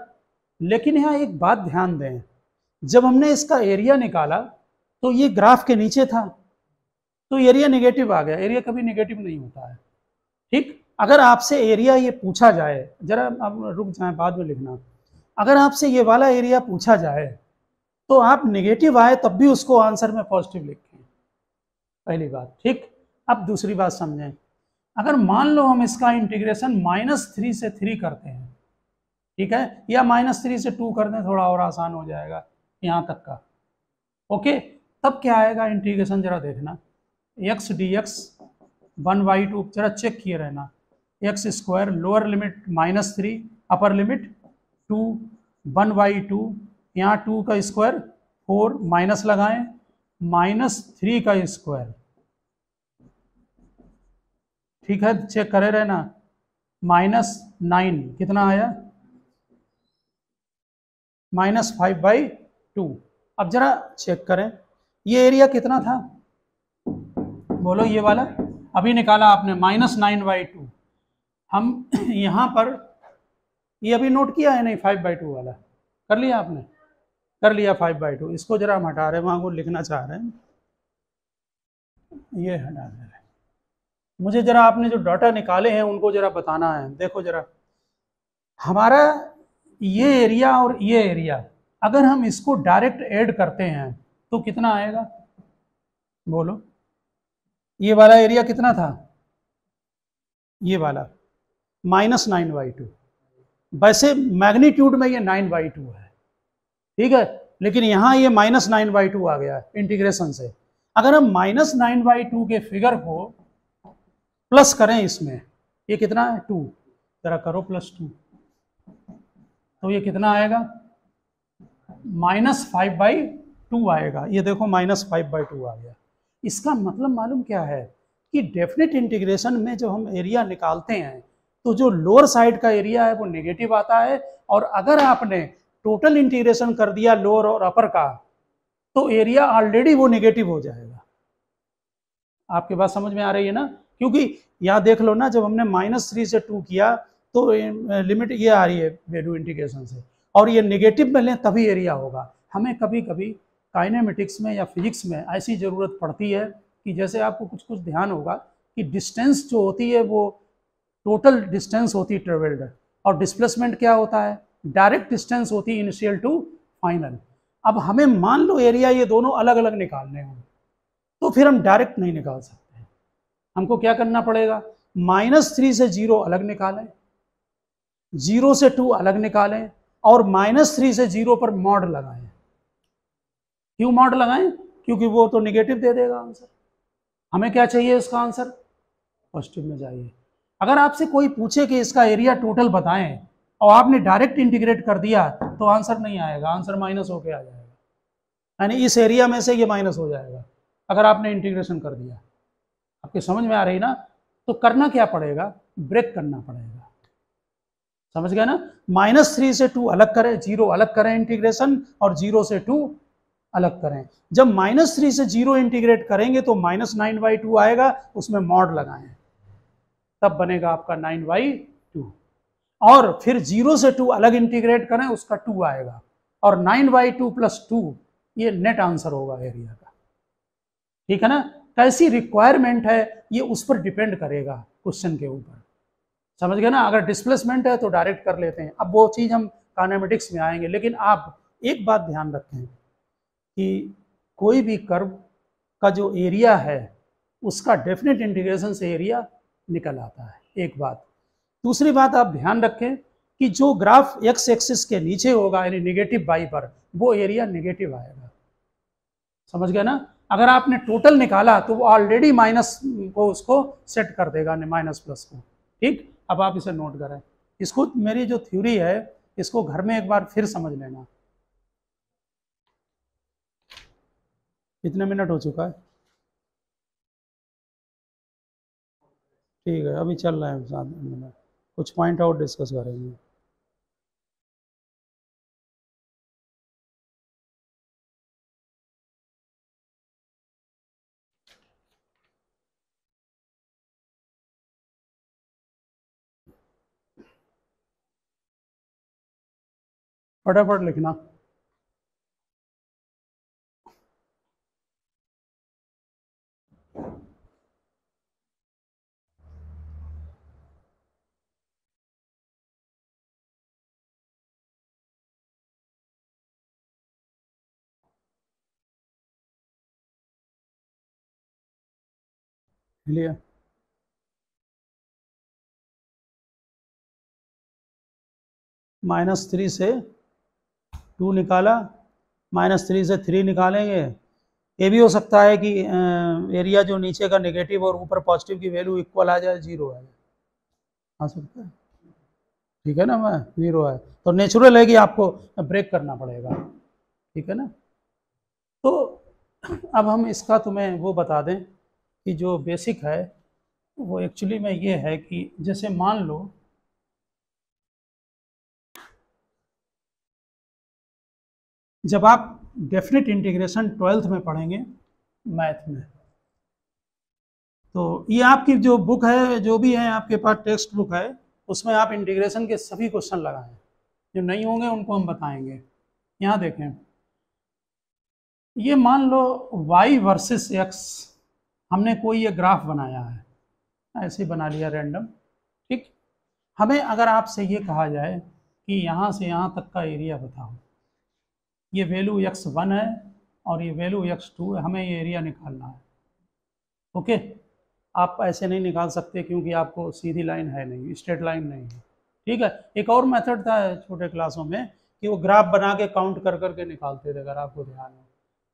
लेकिन यहाँ एक बात ध्यान दें, जब हमने इसका एरिया निकाला तो ये ग्राफ के नीचे था, तो एरिया नेगेटिव आ गया। एरिया कभी नेगेटिव नहीं होता है, ठीक। अगर आपसे एरिया ये पूछा जाए, जरा आप रुक जाए, बाद में लिखना, अगर आपसे ये वाला एरिया पूछा जाए तो आप नेगेटिव आए तब भी उसको आंसर में पॉजिटिव लिखें, पहली बात, ठीक। अब दूसरी बात समझें, अगर मान लो हम इसका इंटीग्रेशन -3 से 3 करते हैं, ठीक है, या -3 से 2 कर दें, थोड़ा और आसान हो जाएगा यहाँ तक का, ओके। तब क्या आएगा इंटीग्रेशन, जरा देखना, x dx 1/2, जरा चेक किए रहना, x², lower limit -3, upper limit 2, 1/2, यहाँ 2 का स्क्वायर 4, माइनस लगाएं, -3 का स्क्वायर, ठीक है, चेक करे रहना, -9 कितना आया, -5/2। अब जरा चेक करें ये एरिया कितना था, बोलो ये वाला अभी निकाला आपने -9/2। हम यहाँ पर ये अभी नोट किया है नहीं, 5/2 वाला कर लिया आपने, कर लिया 5/2। इसको जरा हम हटा रहे हैं, वहाँ को लिखना चाह रहे हैं, ये हटा दे रहे हैं। मुझे जरा आपने जो डाटा निकाले हैं उनको जरा बताना है। देखो जरा हमारा ये एरिया और ये एरिया अगर हम इसको डायरेक्ट ऐड करते हैं तो कितना आएगा, बोलो ये वाला एरिया कितना था, ये वाला -9/2। वैसे मैग्नीट्यूड में ये 9/2 है, ठीक है, लेकिन यहाँ ये -9/2 आ गया इंटीग्रेशन से। अगर हम -9/2 के फिगर को प्लस करें इसमें, ये कितना है 2, जरा करो +2, तो ये कितना आएगा -5/2 आएगा। ये देखो -5/2 आ गया। इसका मतलब मालूम क्या है कि डेफिनेट इंटीग्रेशन में जब हम एरिया निकालते हैं तो जो लोअर साइड का एरिया है वो नेगेटिव आता है, और अगर आपने टोटल इंटीग्रेशन कर दिया लोअर और अपर का तो एरिया ऑलरेडी वो नेगेटिव हो जाएगा। आपके बात समझ में आ रही है ना, क्योंकि यहाँ देख लो ना, जब हमने -3 से 2 किया तो लिमिट ये आ रही है वैल्यू इंटीग्रेशन से, और ये नेगेटिव में लें तभी एरिया होगा। हमें कभी कभी काइनेमेटिक्स में या फिजिक्स में ऐसी ज़रूरत पड़ती है कि जैसे आपको कुछ कुछ ध्यान होगा कि डिस्टेंस जो होती है वो टोटल डिस्टेंस होती है ट्रेवल्ड, और डिस्प्लेसमेंट क्या होता है, डायरेक्ट डिस्टेंस होती है इनिशियल टू फाइनल। अब हमें मान लो एरिया ये दोनों अलग अलग निकालने हों तो फिर हम डायरेक्ट नहीं निकाल सकते हैं, हमको क्या करना पड़ेगा, -3 से 0 अलग निकालें, 0 से 2 अलग निकालें, और -3 से 0 पर मॉड लगाएं। क्यों मॉड लगाएं, क्योंकि वो तो निगेटिव दे देगा आंसर। हमें क्या चाहिए, इसका आंसर पॉजिटिव में चाहिए। अगर आपसे कोई पूछे कि इसका एरिया टोटल बताएं और आपने डायरेक्ट इंटीग्रेट कर दिया तो आंसर नहीं आएगा, आंसर माइनस होके आ जाएगा, यानी इस एरिया में से ये माइनस हो जाएगा अगर आपने इंटीग्रेशन कर दिया। आपकी समझ में आ रही ना, तो करना क्या पड़ेगा, ब्रेक करना पड़ेगा, समझ गया ना। -3 से 2 अलग करें, 0 अलग करें इंटीग्रेशन, और 0 से 2 अलग करें। जब -3 से 0 इंटीग्रेट करेंगे तो -9/2 आएगा, उसमें मॉड लगाएं, तब बनेगा आपका 9/2। और फिर 0 से 2 अलग इंटीग्रेट करें, उसका 2 आएगा, और 9/2 + 2 ये नेट आंसर होगा एरिया का, ठीक है ना। कैसी रिक्वायरमेंट है ये उस पर डिपेंड करेगा क्वेश्चन के ऊपर, समझ गए ना। अगर डिस्प्लेसमेंट है तो डायरेक्ट कर लेते हैं, अब वो चीज़ हम काइनेमेटिक्स में आएंगे। लेकिन आप एक बात ध्यान रखें कि कोई भी कर्व का जो एरिया है उसका डेफिनेट इंटीग्रेशन से एरिया निकल आता है, एक बात। दूसरी बात आप ध्यान रखें कि जो ग्राफ x एक्सिस के नीचे होगा यानी नेगेटिव y पर, वो एरिया नेगेटिव आएगा, समझ गए ना। अगर आपने टोटल निकाला तो वो ऑलरेडी माइनस को उसको सेट कर देगा, माइनस प्लस को, ठीक। अब आप इसे नोट करें, इसको मेरी जो थ्योरी है इसको घर में एक बार फिर समझ लेना। कितने मिनट हो चुका है, ठीक है, अभी चल रहा है 7 मिनट, कुछ पॉइंट आउट डिस्कस करेंगे। फटाफट लिखना। लिया -3 से 2 निकाला, -3 से 3 निकालेंगे। ये भी हो सकता है कि एरिया जो नीचे का नेगेटिव और ऊपर पॉजिटिव की वैल्यू इक्वल आ जाए, 0 आ सकता है, ठीक है ना। मैं 0 है तो नेचुरल है कि आपको ब्रेक करना पड़ेगा, ठीक है ना। तो अब हम इसका तुम्हें वो बता दें कि जो बेसिक है वो एक्चुअली में ये है कि जैसे मान लो जब आप डेफिनेट इंटीग्रेशन 12th में पढ़ेंगे मैथ में, तो ये आपकी जो बुक है, जो भी है आपके पास टेक्स्ट बुक है, उसमें आप इंटीग्रेशन के सभी क्वेश्चन लगाएं। जो नहीं होंगे उनको हम बताएंगे। यहाँ देखें, ये मान लो y वर्सेस x, हमने कोई ये ग्राफ बनाया है, ऐसे बना लिया रैंडम, ठीक। हमें अगर आपसे ये कहा जाए कि यहाँ से यहाँ तक का एरिया बताओ, ये वैल्यू x1 है और ये वैल्यू x2 है, हमें ये एरिया निकालना है। ओके, आप ऐसे नहीं निकाल सकते क्योंकि आपको सीधी लाइन है नहीं, स्ट्रेट लाइन नहीं है, ठीक है। एक और मेथड था छोटे क्लासों में कि वो ग्राफ बना के काउंट कर करके निकालते थे, अगर आपको ध्यान हो,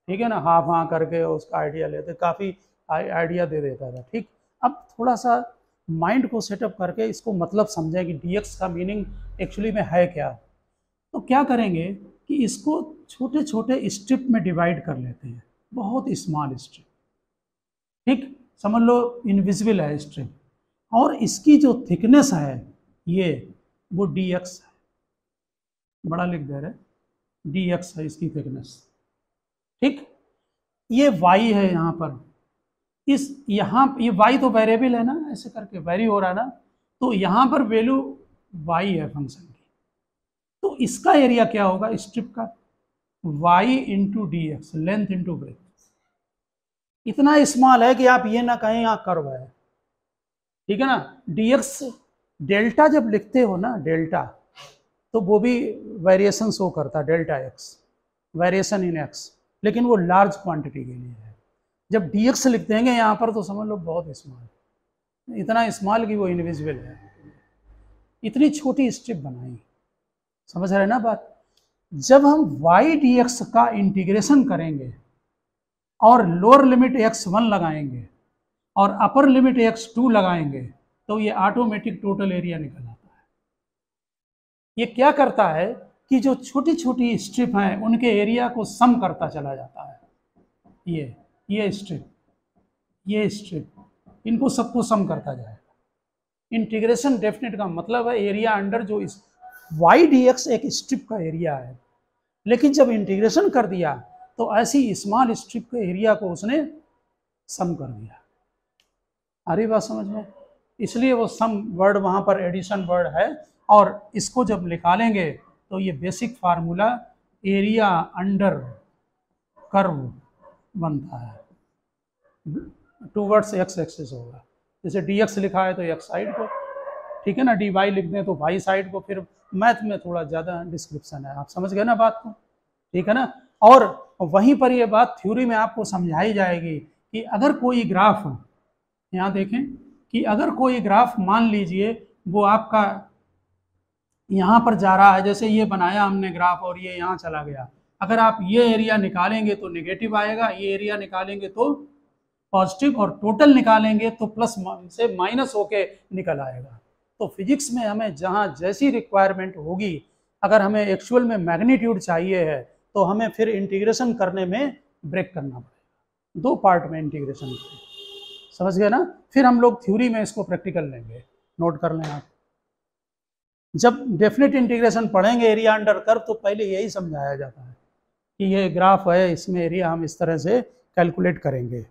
ठीक है ना, हाफ हाँ करके उसका आइडिया लेते, काफ़ी आइडिया दे देता था, ठीक। अब थोड़ा सा माइंड को सेटअप करके इसको मतलब समझें कि dx का मीनिंग एक्चुअली में है क्या। तो क्या करेंगे कि इसको छोटे छोटे स्ट्रिप में डिवाइड कर लेते हैं, बहुत स्मॉल स्ट्रिप, ठीक। समझ लो इनविजिबल है स्ट्रिप, और इसकी जो थिकनेस है ये वो dx है, बड़ा लिख दे रहे, dx है इसकी थिकनेस, ठीक। ये y है यहाँ पर, इस यहाँ ये y तो वेरिएबल है ना, ऐसे करके वेरी हो रहा है ना, तो यहाँ पर वैल्यू y है फंक्शन की, तो इसका एरिया क्या होगा स्ट्रिप का, y into D x, length into breadth. इतना स्मॉल है कि आप ये ना कहें यहाँ कर्व है, ठीक है ना। dx डेल्टा जब लिखते हो ना, डेल्टा, तो वो भी वेरिएशन शो करता है, delta x, variation in x, लेकिन वो लार्ज क्वांटिटी के लिए है। जब dx लिख देंगे यहाँ पर तो समझ लो बहुत स्मॉल, इतना स्मॉल कि वो इनविजिबल है। इतनी छोटी स्ट्रिप बनाई, समझ रहे ना बात। जब हम y dx का इंटीग्रेशन करेंगे और लोअर लिमिट x1 लगाएंगे और अपर लिमिट x2 लगाएंगे, तो ये ऑटोमेटिक टोटल एरिया निकल आता है। ये क्या करता है कि जो छोटी छोटी स्ट्रिप हैं उनके एरिया को सम करता चला जाता है। ये स्ट्रिप, ये स्ट्रिप, इनको सबको सम करता जाएगा। इंटीग्रेशन डेफिनेट का मतलब है एरिया अंडर जो इस y dx एक स्ट्रिप का एरिया है, लेकिन जब इंटीग्रेशन कर दिया तो ऐसी स्मॉल स्ट्रिप के एरिया को उसने सम कर दिया। आ रही बात समझ में, इसलिए वो सम वर्ड वहाँ पर एडिशन वर्ड है, और इसको जब निकालेंगे तो ये basic formula area under curve बनता है, टूवर्ड्स x एक्सिस होगा। जैसे dx लिखा है तो x साइड को, ठीक है ना, dy लिख दें तो y साइड को। फिर मैथ में थोड़ा ज़्यादा डिस्क्रिप्शन है, आप समझ गए ना बात को, ठीक है ना। और वहीं पर ये बात थ्योरी में आपको समझाई जाएगी कि अगर कोई ग्राफ, यहाँ देखें कि अगर कोई ग्राफ मान लीजिए वो आपका यहाँ पर जा रहा है, जैसे ये बनाया हमने ग्राफ और ये यहाँ चला गया, अगर आप ये एरिया निकालेंगे तो नेगेटिव आएगा, ये एरिया निकालेंगे तो पॉजिटिव, और टोटल निकालेंगे तो प्लस से माइनस होके निकल आएगा। तो फिजिक्स में हमें जहाँ जैसी रिक्वायरमेंट होगी, अगर हमें एक्चुअल में मैग्नीट्यूड चाहिए है तो हमें फिर इंटीग्रेशन करने में ब्रेक करना पड़ेगा, दो पार्ट में इंटीग्रेशन करें, समझ गए ना। फिर हम लोग थ्योरी में इसको प्रैक्टिकल लेंगे, नोट कर लें आप। जब डेफिनेट इंटीग्रेशन पढ़ेंगे एरिया अंडर कर्व, तो पहले यही समझाया जाता है कि ये ग्राफ है, इसमें एरिया हम इस तरह से कैलकुलेट करेंगे।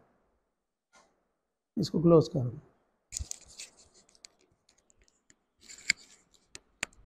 इसको क्लोज कर दो।